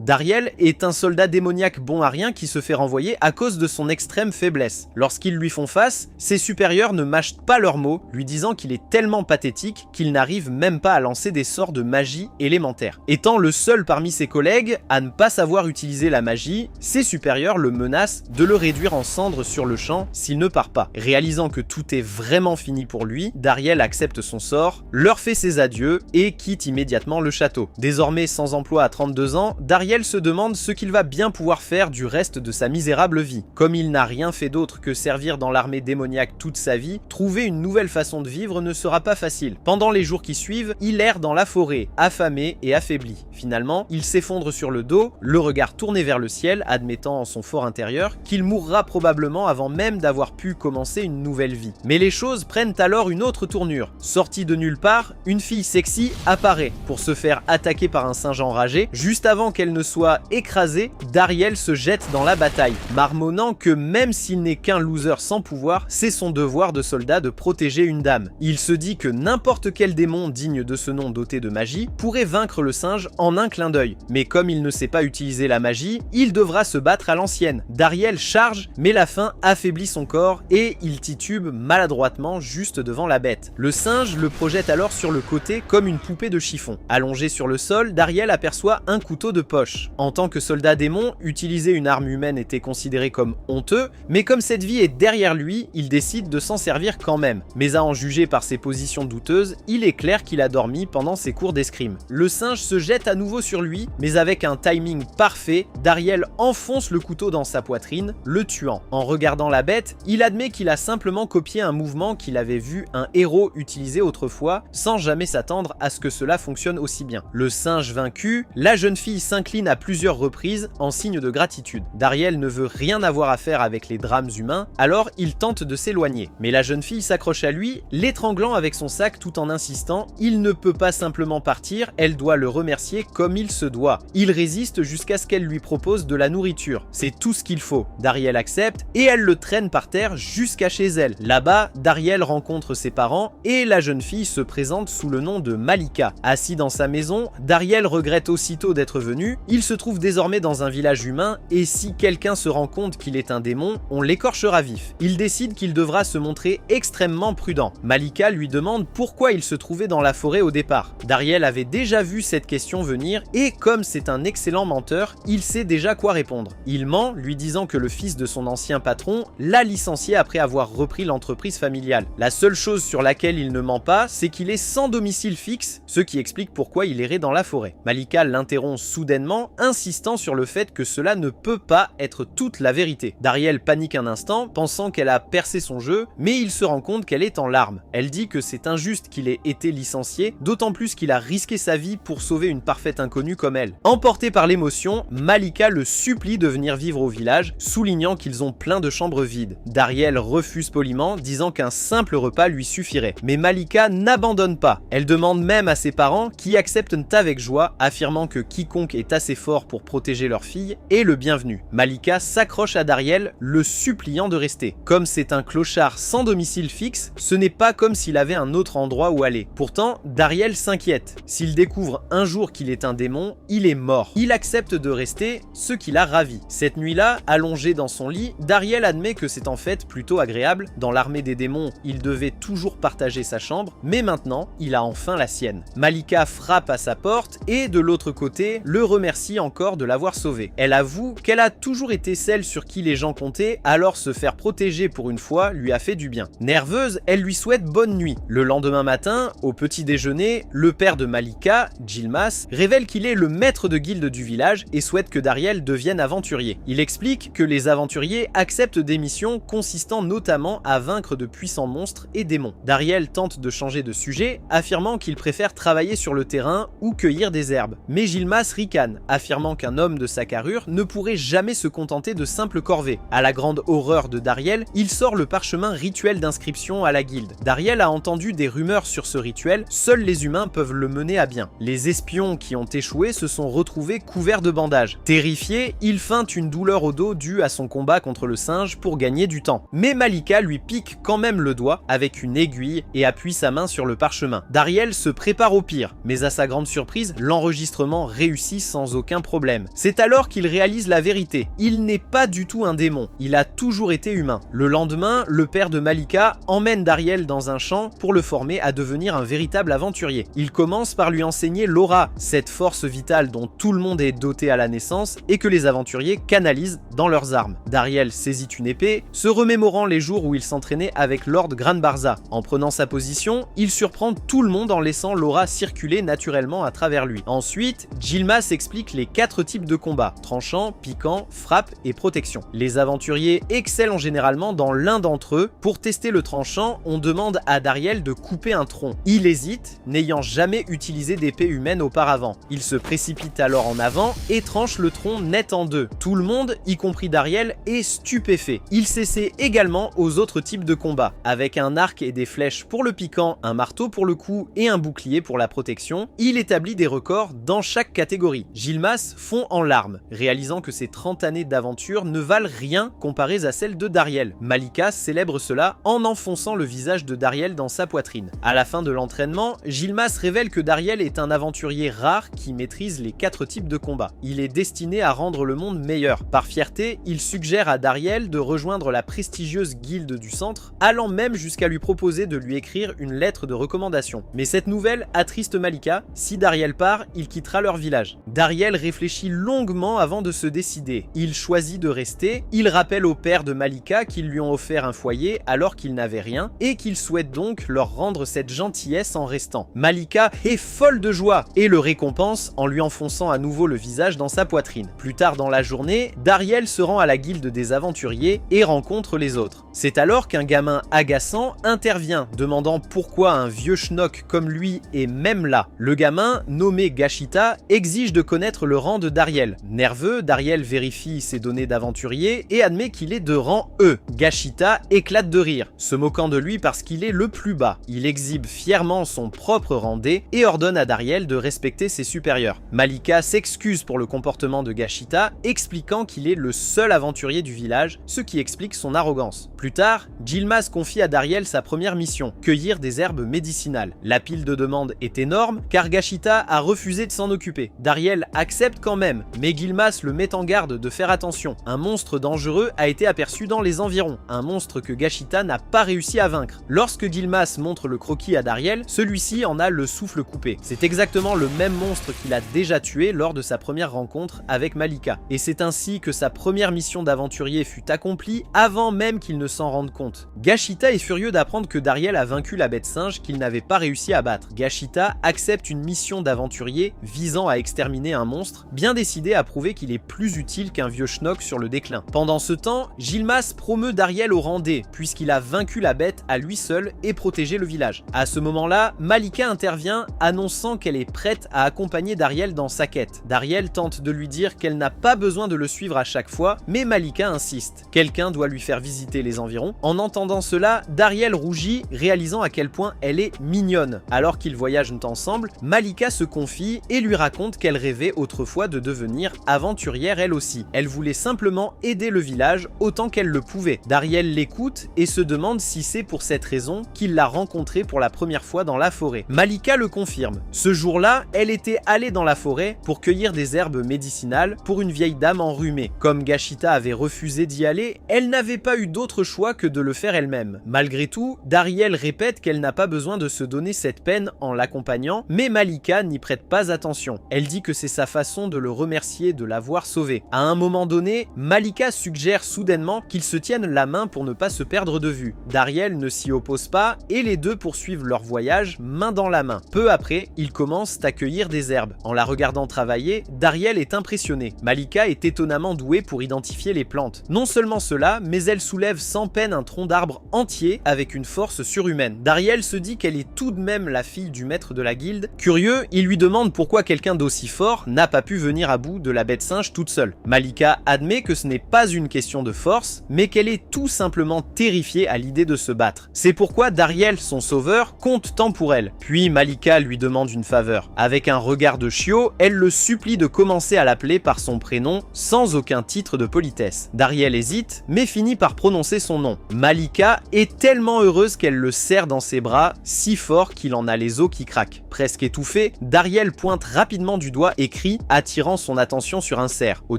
Dariel est un soldat démoniaque bon à rien qui se fait renvoyer à cause de son extrême faiblesse. Lorsqu'ils lui font face, ses supérieurs ne mâchent pas leurs mots, lui disant qu'il est tellement pathétique qu'il n'arrive même pas à lancer des sorts de magie élémentaire. Étant le seul parmi ses collègues à ne pas savoir utiliser la magie, ses supérieurs le menacent de le réduire en cendres sur le champ s'il ne part pas. Réalisant que tout est vraiment fini pour lui, Dariel accepte son sort, leur fait ses adieux et quitte immédiatement le château. Désormais sans emploi à 32 ans, Dariel se demande ce qu'il va bien pouvoir faire du reste de sa misérable vie. Comme il n'a rien fait d'autre que servir dans l'armée démoniaque toute sa vie, trouver une nouvelle façon de vivre ne sera pas facile. Pendant les jours qui suivent, il erre dans la forêt, affamé et affaibli. Finalement, il s'effondre sur le dos, le regard tourné vers le ciel, admettant en son fort intérieur qu'il mourra probablement avant même d'avoir pu commencer une nouvelle vie. Mais les choses prennent alors une autre tournure. Sortie de nulle part, une fille sexy apparaît pour se faire attaquer par un singe enragé. Juste avant qu'elle ne soit écrasée, Dariel se jette dans la bataille, marmonnant que même s'il n'est qu'un loser sans pouvoir, c'est son devoir de soldat de protéger une dame. Il se dit que n'importe quel démon digne de ce nom doté de magie pourrait vaincre le singe en un clin d'œil. Mais comme il ne sait pas utiliser la magie, il devra se battre à l'ancienne. Dariel charge, mais la faim affaiblit son corps et il titube maladroitement juste devant la bête. Le singe le projette alors sur le côté comme une poupée de chiffon. Allongé sur le sol, Dariel aperçoit un couteau de poche. En tant que soldat démon, utiliser une arme humaine était considéré comme honteux, mais comme cette vie est derrière lui, il décide de s'en servir quand même. Mais à en juger par ses positions douteuses, il est clair qu'il a dormi pendant ses cours d'escrime. Le singe se jette à nouveau sur lui, mais avec un timing parfait, Dariel enfonce le couteau dans sa poitrine, le tuant. En regardant la bête, il admet qu'il a simplement copié un mouvement qu'il avait vu un héros utiliser autrefois, sans jamais s'attendre à ce que cela fonctionne aussi bien. Le singe vaincu, la jeune fille s'incline à plusieurs reprises en signe de gratitude. Dariel ne veut rien avoir à faire avec les drames humains, alors il tente de s'éloigner. Mais la jeune fille s'accroche à lui, l'étranglant avec son sac tout en insistant. Il ne peut pas simplement partir, elle doit le remercier comme il se doit. Il résiste jusqu'à ce qu'elle lui propose de la nourriture. C'est tout ce qu'il faut. Dariel accepte et elle le traîne par terre jusqu'à chez elle. Là-bas, Dariel rencontre ses parents et la jeune fille se présente sous le nom de Malika. Assis dans sa maison, Dariel regrette aussitôt d'être venu. Il se trouve désormais dans un village humain et si quelqu'un se rend compte qu'il est un démon, on l'écorchera vif. Il décide qu'il devra se montrer extrêmement prudent. Malika lui demande pourquoi il se trouvait dans la forêt au départ. Dariel avait déjà vu cette question venir et comme c'est un excellent menteur, il sait déjà quoi répondre. Il ment, lui disant que le fils de son ancien patron l'a licencié après avoir repris l'entreprise familiale. La seule chose sur laquelle il ne ment pas, c'est qu'il est sans domicile fixe, ce qui explique pourquoi il errait dans la forêt. Malika l'interrompt soudainement, insistant sur le fait que cela ne peut pas être toute la vérité. Dariel panique un instant, pensant qu'elle a percé son jeu, mais il se rend compte qu'elle est en larmes. Elle dit que c'est injuste qu'il ait été licencié, d'autant plus qu'il a risqué sa vie pour sauver une parfaite inconnue comme elle. Emportée par l'émotion, Malika le supplie de venir vivre au village, soulignant qu'ils ont plein de chambres vides. Dariel refuse poliment, disant qu'un simple repas lui suffirait. Mais Malika n'abandonne pas. Elle demande même à ses parents, qui acceptent avec joie, affirmant que quiconque est assez fort pour protéger leur fille est le bienvenu. Malika s'accroche à Dariel, le suppliant de rester. Comme c'est un clochard sans domicile fixe, ce n'est pas comme s'il avait un autre endroit où aller. Pourtant, Dariel s'inquiète. S'il découvre un jour qu'il est un démon, il est mort. Il accepte de rester, ce qui l'a ravi. Cette nuit-là, allongé dans son lit, Dariel admet que c'est en fait plutôt agréable. Dans l'armée des démons, il devait toujours partager sa chambre, mais maintenant, il a enfin la sienne. Malika frappe à sa porte et de l'autre côté, le remercie encore de l'avoir sauvé. Elle avoue qu'elle a toujours été celle sur qui les gens comptaient, alors se faire protéger pour une fois lui a fait du bien. Nerveuse, elle lui souhaite bonne nuit. Le lendemain matin, au petit déjeuner, le père de Malika, Yilmaz, révèle qu'il est le maître de guilde du village et souhaite que Dariel devienne aventurier. Il explique que les aventuriers acceptent des missions consistant notamment à vaincre de puissants monstres et démons. Dariel tente de changer de sujet, affirmant qu'il préfère travailler sur le terrain ou cueillir des herbes. Mais Yilmaz ricane, affirmant qu'un homme de sa carrure ne pourrait jamais se contenter de simples corvées. À la grande horreur de Dariel, il sort le parchemin rituel d'inscription à la guilde. Dariel a entendu des rumeurs sur ce rituel, seuls les humains peuvent le mener à bien. Les espions qui ont échoué se sont retrouvés couverts de bandages. Terrifié, il feinte une douleur au dos due à son combat contre le singe pour gagner du temps. Mais Malika lui pique quand même le doigt avec une aiguille et appuie sa main sur le parchemin. Dariel se prépare au pire, mais à sa grande surprise, l'enregistrement réussit sans sans aucun problème. C'est alors qu'il réalise la vérité. Il n'est pas du tout un démon, il a toujours été humain. Le lendemain, le père de Malika emmène Dariel dans un champ pour le former à devenir un véritable aventurier. Il commence par lui enseigner l'aura, cette force vitale dont tout le monde est doté à la naissance et que les aventuriers canalisent dans leurs armes. Dariel saisit une épée, se remémorant les jours où il s'entraînait avec Lord Granbarza. En prenant sa position, il surprend tout le monde en laissant l'aura circuler naturellement à travers lui. Ensuite, Yilmaz explique les 4 types de combats: tranchant, piquant, frappe et protection. Les aventuriers excellent généralement dans l'un d'entre eux. Pour tester le tranchant, on demande à Dariel de couper un tronc. Il hésite, n'ayant jamais utilisé d'épée humaine auparavant. Il se précipite alors en avant et tranche le tronc net en deux. Tout le monde, y compris Dariel, est stupéfait. Il s'essaie également aux autres types de combats, avec un arc et des flèches pour le piquant, un marteau pour le coup et un bouclier pour la protection. Il établit des records dans chaque catégorie. Yilmaz fond en larmes, réalisant que ses 30 années d'aventure ne valent rien comparées à celles de Dariel. Malika célèbre cela en enfonçant le visage de Dariel dans sa poitrine. À la fin de l'entraînement, Yilmaz révèle que Dariel est un aventurier rare qui maîtrise les 4 types de combats. Il est destiné à rendre le monde meilleur. Par fierté, il suggère à Dariel de rejoindre la prestigieuse guilde du centre, allant même jusqu'à lui proposer de lui écrire une lettre de recommandation. Mais cette nouvelle attriste Malika. Si Dariel part, il quittera leur village. Dariel réfléchit longuement avant de se décider. Il choisit de rester. Il rappelle au père de Malika qu'ils lui ont offert un foyer alors qu'il n'avait rien et qu'il souhaite donc leur rendre cette gentillesse en restant. Malika est folle de joie et le récompense en lui enfonçant à nouveau le visage dans sa poitrine. Plus tard dans la journée, Dariel se rend à la guilde des aventuriers et rencontre les autres. C'est alors qu'un gamin agaçant intervient, demandant pourquoi un vieux schnock comme lui est même là. Le gamin, nommé Gashita, exige de connaître le rang de Dariel. Nerveux, Dariel vérifie ses données d'aventurier et admet qu'il est de rang E. Gashita éclate de rire, se moquant de lui parce qu'il est le plus bas. Il exhibe fièrement son propre rang D et ordonne à Dariel de respecter ses supérieurs. Malika s'excuse pour le comportement de Gashita, expliquant qu'il est le seul aventurier du village, ce qui explique son arrogance. Plus tard, Yilmaz confie à Dariel sa première mission, cueillir des herbes médicinales. La pile de demandes est énorme car Gashita a refusé de s'en occuper. Dariel accepte quand même, mais Yilmaz le met en garde de faire attention. Un monstre dangereux a été aperçu dans les environs, un monstre que Gashita n'a pas réussi à vaincre. Lorsque Yilmaz montre le croquis à Dariel, celui-ci en a le souffle coupé. C'est exactement le même monstre qu'il a déjà tué lors de sa première rencontre avec Malika. Et c'est ainsi que sa première mission d'aventurier fut accomplie avant même qu'il ne s'en rende compte. Gashita est furieux d'apprendre que Dariel a vaincu la bête singe qu'il n'avait pas réussi à battre. Gashita accepte une mission d'aventurier visant à exterminer un monstre, bien décidé à prouver qu'il est plus utile qu'un vieux schnock sur le déclin. Pendant ce temps, Yilmaz promeut Dariel au rang D, puisqu'il a vaincu la bête à lui seul et protégé le village. À ce moment-là, Malika intervient, annonçant qu'elle est prête à accompagner Dariel dans sa quête. Dariel tente de lui dire qu'elle n'a pas besoin de le suivre à chaque fois, mais Malika insiste. Quelqu'un doit lui faire visiter les environs. En entendant cela, Dariel rougit, réalisant à quel point elle est mignonne. Alors qu'ils voyagent ensemble, Malika se confie et lui raconte qu'elle rêvait autrefois de devenir aventurière elle aussi. Elle voulait simplement aider le village autant qu'elle le pouvait. Dariel l'écoute et se demande si c'est pour cette raison qu'il l'a rencontrée pour la première fois dans la forêt. Malika le confirme. Ce jour-là, elle était allée dans la forêt pour cueillir des herbes médicinales pour une vieille dame enrhumée. Comme Gashita avait refusé d'y aller, elle n'avait pas eu d'autre choix que de le faire elle-même. Malgré tout, Dariel répète qu'elle n'a pas besoin de se donner cette peine en l'accompagnant, mais Malika n'y prête pas attention. Elle dit que c'est sa façon de le remercier de l'avoir sauvé. À un moment donné, Malika suggère soudainement qu'ils se tiennent la main pour ne pas se perdre de vue. Dariel ne s'y oppose pas et les deux poursuivent leur voyage main dans la main. Peu après, ils commencent à cueillir des herbes. En la regardant travailler, Dariel est impressionné. Malika est étonnamment douée pour identifier les plantes. Non seulement cela, mais elle soulève sans peine un tronc d'arbre entier avec une force surhumaine. Dariel se dit qu'elle est tout de même la fille du maître de la guilde. Curieux, il lui demande pourquoi quelqu'un d'aussi fort n'a pas pu venir à bout de la bête singe toute seule. Malika admet que ce n'est pas une question de force, mais qu'elle est tout simplement terrifiée à l'idée de se battre. C'est pourquoi Dariel, son sauveur, compte tant pour elle. Puis Malika lui demande une faveur. Avec un regard de chiot, elle le supplie de commencer à l'appeler par son prénom sans aucun titre de politesse. Dariel hésite, mais finit par prononcer son nom. Malika est tellement heureuse qu'elle le serre dans ses bras, si fort qu'il en a les os qui craquent. Presque étouffé, Dariel pointe rapidement du doigt et crie, attirant son attention sur un cerf. Au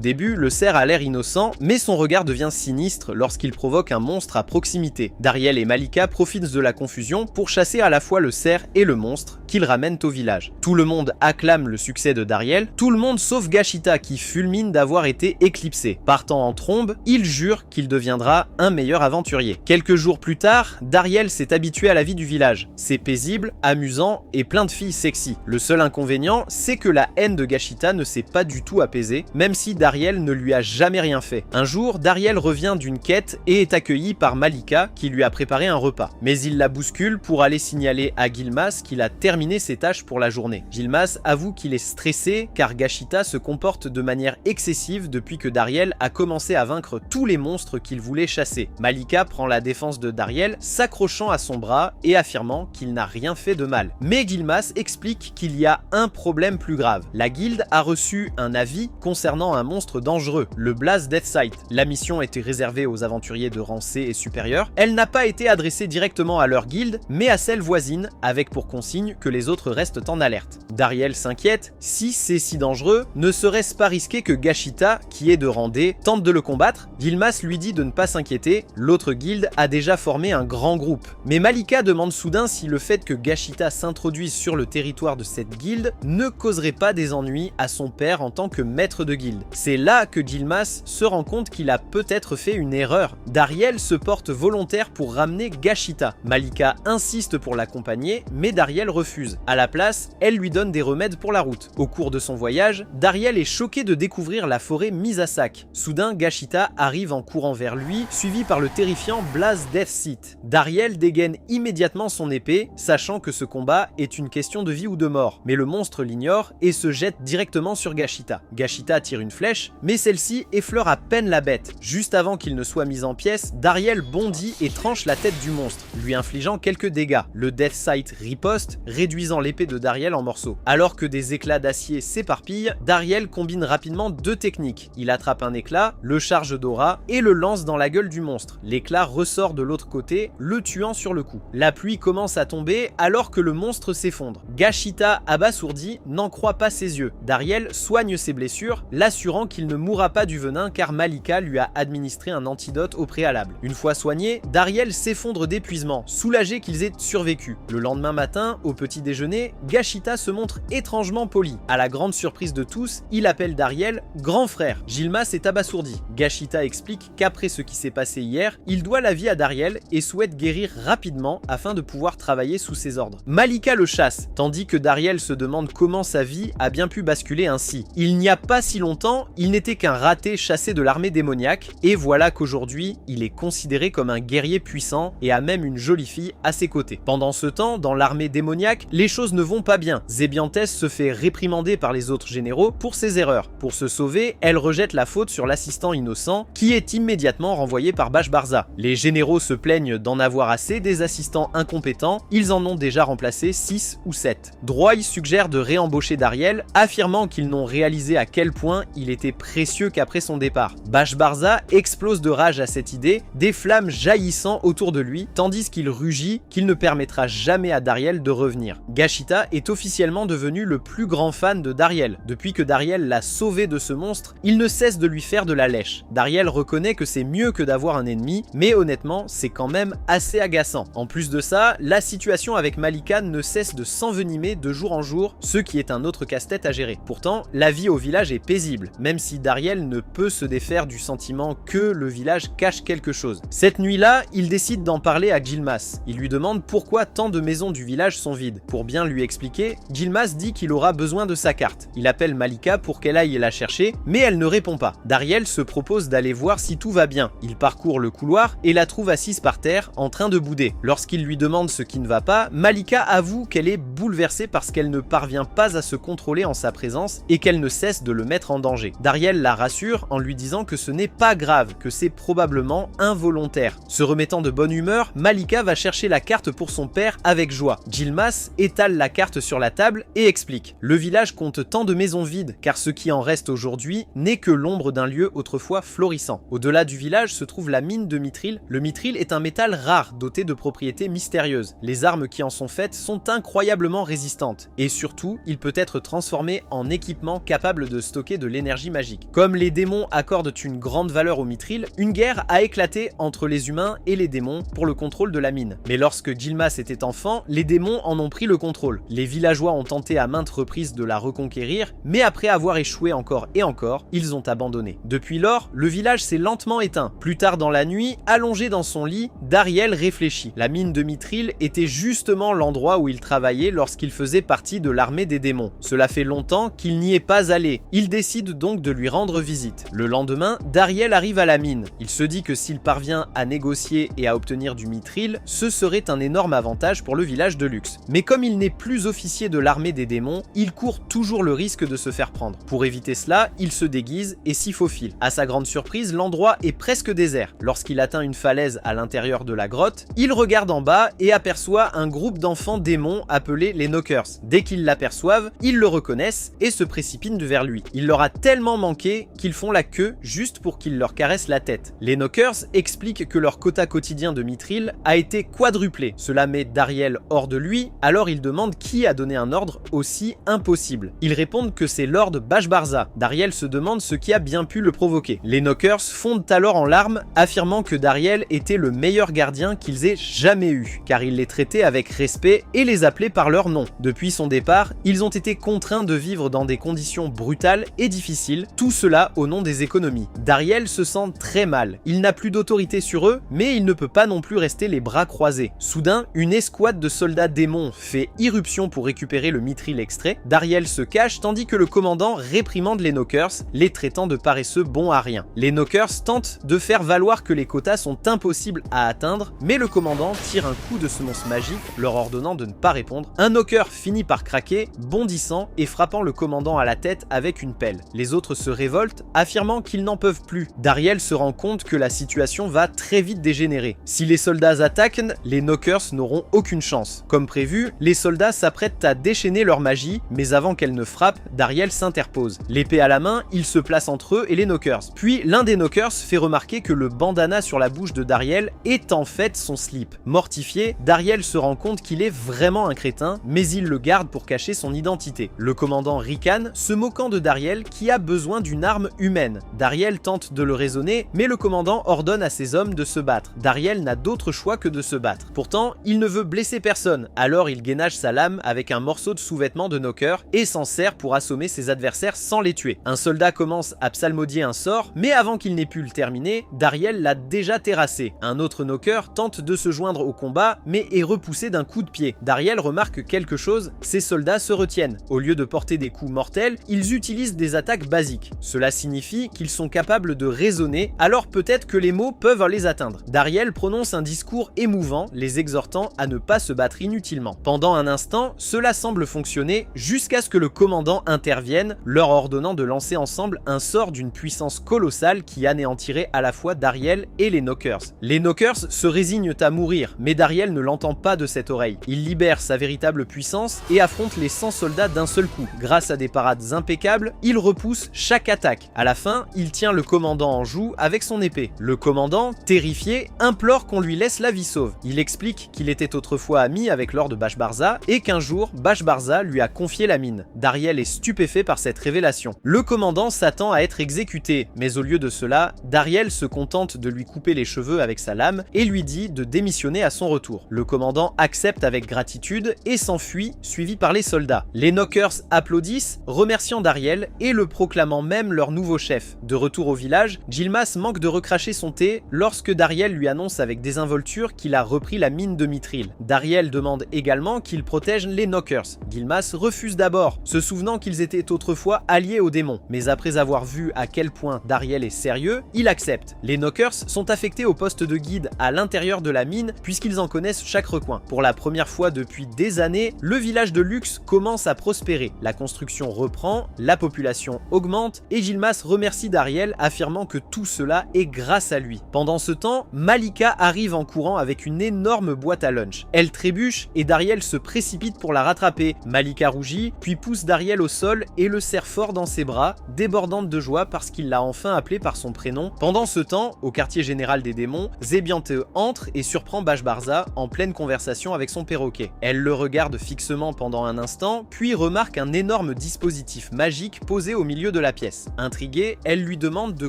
début, le cerf a l'air innocent, mais son regard devient sinistre lorsqu'il provoque un monstre à proximité. Dariel et Malika profitent de la confusion pour chasser à la fois le cerf et le monstre, qu'ils ramènent au village. Tout le monde acclame le succès de Dariel, tout le monde sauf Gashita qui fulmine d'avoir été éclipsé. Partant en trombe, il jure qu'il deviendra un meilleur aventurier. Quelques jours plus tard, Dariel s'est habitué à la vie du village. C'est paisible, amusant et plein de filles sexy. Le seul inconvénient, c'est que la haine de Gashita ne s'est pas du tout apaisée, même si Dariel ne lui a jamais rien fait. Un jour, Dariel revient d'une quête et est accueilli par Malika qui lui a préparé un repas. Mais il la bouscule pour aller signaler à Guilmas qu'il a terminé ses tâches pour la journée. Guilmas avoue qu'il est stressé car Gashita se comporte de manière excessive depuis que Dariel a commencé à vaincre tous les monstres qu'il voulait chasser. Malika prend la défense de Dariel, s'accrochant à son bras et affirmant qu'il n'a rien fait de mal. Mais Guilmas explique qu'il y a un problème plus grave. La guilde a reçu un avis concernant un monstre dangereux, le Blaze Deathsight. La mission était réservée aux aventuriers de rang C et supérieur. Elle n'a pas été adressée directement à leur guilde, mais à celle voisine, avec pour consigne que les autres restent en alerte. Dariel s'inquiète, si c'est si dangereux, ne serait-ce pas risqué que Gashita, qui est de rang D, tente de le combattre? Guilmas lui dit de ne pas s'inquiéter, l'autre guilde a déjà formé un grand groupe. Mais Malika demande soudain si le fait que Gashita s'introduise sur le territoire de cette guilde ne causerait pas des ennuis à son père en tant que maître de guilde. C'est là que Guilmas se rend compte qu'il a peut-être fait une erreur. Dariel se porte volontaire pour ramener Gashita. Malika insiste pour l'accompagner, mais Dariel refuse. À la place, elle lui donne des remèdes pour la route. Au cours de son voyage, Dariel est choqué de découvrir la forêt mise à sac. Soudain, Gashita arrive en courant vers lui, suivi par le terrifiant Blaze Deathsight. Dariel dégaine immédiatement son épée, sachant que ce combat est une question de vie ou de mort. Mais le monstre l'ignore et se jette directement sur Gashita. Gashita tire une flèche, mais celle-ci effleure à peine la bête. Juste avant qu'il ne soit mis en pièces, Dariel bondit et tranche la tête du monstre, lui infligeant quelques dégâts. Le Deathsight riposte, réduisant l'épée de Dariel en morceaux. Alors que des éclats d'acier s'éparpillent, Dariel combine rapidement deux techniques. Il attrape un éclat, le charge d'aura et le lance dans la gueule du monstre. L'éclat ressort de l'autre côté, le tuant sur le coup. La pluie commence à tomber alors que le monstre s'effondre. Gashita, abasourdi, n'en croit pas ses yeux. Dariel soigne ses blessures, l'assurant qu'il ne mourra pas du venin car Malika lui a administré un antidote au préalable. Une fois soigné, Dariel s'effondre d'épuisement, soulagé qu'ils aient survécu. Le lendemain matin, au petit déjeuner, Gashita se montre étrangement poli. À la grande surprise de tous, il appelle Dariel « grand frère ». Guilmas est abasourdi. Gashita explique qu'après ce qui s'est passé hier, il doit la vie à Dariel et souhaite guérir rapidement afin de pouvoir travailler sous ses ordres. Malika le chasse, tandis que Dariel se demande comment sa vie a bien pu basculer ainsi. Il n'y a pas si longtemps, il n'était qu'un raté chassé de l'armée démoniaque, et voilà qu'aujourd'hui, il est considéré comme un guerrier puissant et a même une jolie fille à ses côtés. Pendant ce temps, dans l'armée démoniaque, les choses ne vont pas bien. Zébiantès se fait réprimander par les autres généraux pour ses erreurs. Pour se sauver, elle rejette la faute sur l'assistant innocent, qui est immédiatement renvoyé par Bashbarza. Les généraux se plaignent d'en avoir assez des assistants incompétents, ils en ont déjà remplacé 6 ou 7. Droy suggère de réembaucher Dariel, affirmant qu'ils n'ont réalisé à quel point il était précieux qu'après son départ. Bashbarza explose de rage à cette idée, des flammes jaillissant autour de lui, tandis qu'il rugit qu'il ne permettra jamais à Dariel de revenir. Gashita est officiellement devenu le plus grand fan de Dariel. Depuis que Dariel l'a sauvé de ce monstre, il ne cesse de lui faire de la lèche. Dariel reconnaît que c'est mieux que d'avoir un ennemi, mais honnêtement, c'est quand même assez agaçant. En plus de ça, la situation avec Malika ne cesse de s'envenimer de jour en jour, ce qui est un autre casse-tête à gérer. Pourtant, la vie au village est paisible, même si Dariel ne peut se défaire du sentiment que le village cache quelque chose. Cette nuit-là, il décide d'en parler à Guilmas. Il lui demande pourquoi tant de maisons du village sont vides. Pour bien lui expliquer, Guilmas dit qu'il aura besoin de sa carte. Il appelle Malika pour qu'elle aille la chercher, mais elle ne répond pas. Dariel se propose d'aller voir si tout va bien. Il parcourt le couloir et la trouve assise par terre, en train de bouder. Lorsqu'il lui demande ce qui ne va pas, Malika avoue qu'elle est bouleversée parce qu'elle ne parvient pas à se contrôler en sa présence et qu'elle ne cesse de le mettre en danger. Dariel la rassure en lui disant que ce n'est pas grave, que c'est probablement involontaire. Se remettant de bonne humeur, Malika va chercher la carte pour son père avec joie. Guilmas étale la carte sur la table et explique. Le village compte tant de maisons vides car ce qui en reste aujourd'hui n'est que l'ombre d'un lieu autrefois florissant. Au-delà du village se trouve la mine de mithril. Le mithril est un métal rare doté de propriétés mystérieuses. Les armes qui en sont faites sont incroyablement résistantes et surtout, il peut être transformé en équipement capable de stocker de l'énergie magique. Comme les démons accordent une grande valeur au mithril, une guerre a éclaté entre les humains et les démons pour le contrôle de la mine. Mais lorsque Yilmaz était enfant, les démons en ont pris le contrôle. Les villageois ont tenté à maintes reprises de la reconquérir, mais après avoir échoué encore et encore, ils ont abandonné. Depuis lors, le village s'est lentement éteint. Plus tard dans la nuit, allongé dans son lit, Dariel réfléchit. La mine de mithril était justement l'endroit où il travaillait lorsqu'il faisait partie de l'armée des démons. Cela fait longtemps qu'il n'y est pas allé. Il décide donc de lui rendre visite. Le lendemain, Dariel arrive à la mine. Il se dit que s'il parvient à négocier et à obtenir du mithril, ce serait un énorme avantage pour le village de Lux. Mais comme il n'est plus officier de l'armée des démons, il court toujours le risque de se faire prendre. Pour éviter cela, il se déguise et s'y faufile. À sa grande surprise, l'endroit est presque désert. Lorsqu'il atteint une falaise à l'intérieur de la grotte, il regarde en bas et aperçoit un groupe d'enfants démons appelés les Knockers. Dès qu'ils l'aperçoivent, ils le reconnaissent et se précipitent vers lui. Il leur a tellement manqué qu'ils font la queue juste pour qu'il leur caresse la tête. Les Knockers expliquent que leur quota quotidien de mithril a été quadruplé. Cela met Dariel hors de lui, alors il demande qui a donné un ordre aussi impossible. Ils répondent que c'est Lord Bashbarza. Dariel se demande ce qui a bien pu le provoquer. Les Knockers fondent alors en larmes, affirmant que Dariel était le meilleur gardien qu'ils aient jamais eu, car il les traitait avec respect et les appelait par leur nom. Depuis son départ, ils ont été contraints de vivre dans des conditions brutales et difficiles, tout cela au nom des économies. Dariel se sent très mal. Il n'a plus d'autorité sur eux, mais il ne peut pas non plus rester les bras croisés. Soudain, une escouade de soldats démons fait irruption pour récupérer le mithril extrait. Dariel se cache tandis que le commandant réprimande les Knockers, les traitant de paresseux bons à rien. Les Knockers tentent de faire valoir que les quotas sont impossibles à atteindre, mais le commandant tire un coup de semonce magique, leur ordonnant de ne pas répondre. Un Knocker finit par craquer, bondissant et frappant le commandant à la tête avec une pelle. Les autres se révoltent, affirmant qu'ils n'en peuvent plus. Dariel se rend compte que la situation va très vite dégénérer. Si les soldats attaquent, les Knockers n'auront aucune chance. Comme prévu, les soldats s'apprêtent à déchaîner leur magie, mais avant qu'elle ne frappe, Dariel s'interpose. L'épée à la main, il se place entre eux et les Knockers. Puis l'un des Knockers fait remarquer que le bandana sur la bouche de Dariel est en fait son slip. Mortifié, Dariel se rend compte qu'il est vraiment un crétin, mais il le garde pour cacher son identité. Le commandant ricane, se moquant de Dariel qui a besoin d'une arme humaine. Dariel tente de le raisonner, mais le commandant ordonne à ses hommes de se battre. Dariel n'a d'autre choix que de se battre. Pourtant, il ne veut blesser personne, alors il gainage sa lame avec un morceau de sous-vêtement de Knocker et s'en sert pour assommer ses adversaires sans les tuer. Un soldat commence à psalmodier un sort, mais avant qu'il n'ait pu le terminer, Dariel l'a déjà terrassé. Un autre Knocker tente de se joindre au combat, mais est repoussé d'un coup de pied. Dariel remarque quelque chose, ses soldats se retiennent. Au lieu de porter des coups mortels, ils utilisent des attaques basiques. Cela signifie qu'ils sont capables de raisonner, alors peut-être que les mots peuvent les atteindre. Dariel prononce un discours émouvant, les exhortant à ne pas se battre inutilement. Pendant un instant, cela semble fonctionner jusqu'à ce que le commandant intervienne, leur ordonnant de lancer ensemble un sort d'une puissance colossale qui anéantirait à la fois Dariel et les Knockers. Les Knockers se résignent à mourir, mais Dariel ne l'entend pas de cette oreille. Il libère sa véritable puissance et affronte les 100 soldats d'un seul coup. Grâce à des parades impeccables, il repousse chaque attaque. À la fin, il tient le commandant en joue avec son épée. Le commandant, terrifié, implore qu'on lui laisse la vie sauve. Il explique qu'il était autrefois ami avec Lord Bashbarza et qu'un jour, Bashbarza lui a confié la mine. Dariel est stupéfait par cette révélation. Le commandant s'attend à être exécuté, mais au lieu de cela, Dariel se contente de lui couper les cheveux avec sa lame et lui dit de démissionner à son retour. Le commandant accepte avec gratitude et s'enfuit, suivi par les soldats. Les Knockers applaudissent, remerciant Dariel et le proclamant même leur nouveau chef. De retour au village, Yilmaz manque de recracher son thé lorsque Dariel lui annonce avec désinvolture qu'il a repris la mine de mithril. Dariel demande également qu'il protège les Knockers. Yilmaz refuse d'abord, se souvenant qu'ils étaient autrefois alliés aux démons. Mais après avoir vu à quel point Dariel est sérieux, il accepte. Les Knockers sont affectés au poste de guide à l'intérieur de la mine puisqu'ils en connaissent chaque recoin. Pour la première fois depuis des années, le village de Lux commence à prospérer. La construction reprend, la population augmente et Yilmaz remercie Dariel affirmant que tout cela est grâce à lui. Pendant ce temps, Malika arrive en courant avec une énorme boîte à lunch. Elle trébuche et Dariel se précipite pour la rattraper. Malika rougit, puis pousse Dariel au sol et le serre fort dans ses bras, débordante de joie parce qu'il l'a enfin appelé par son prénom. Pendant ce temps, au quartier général des démons, Zébiante entre et surprend Bashbarza en pleine conversation avec son perroquet. Elle le regarde fixement pendant un instant, puis remarque un énorme énorme dispositif magique posé au milieu de la pièce. Intriguée, elle lui demande de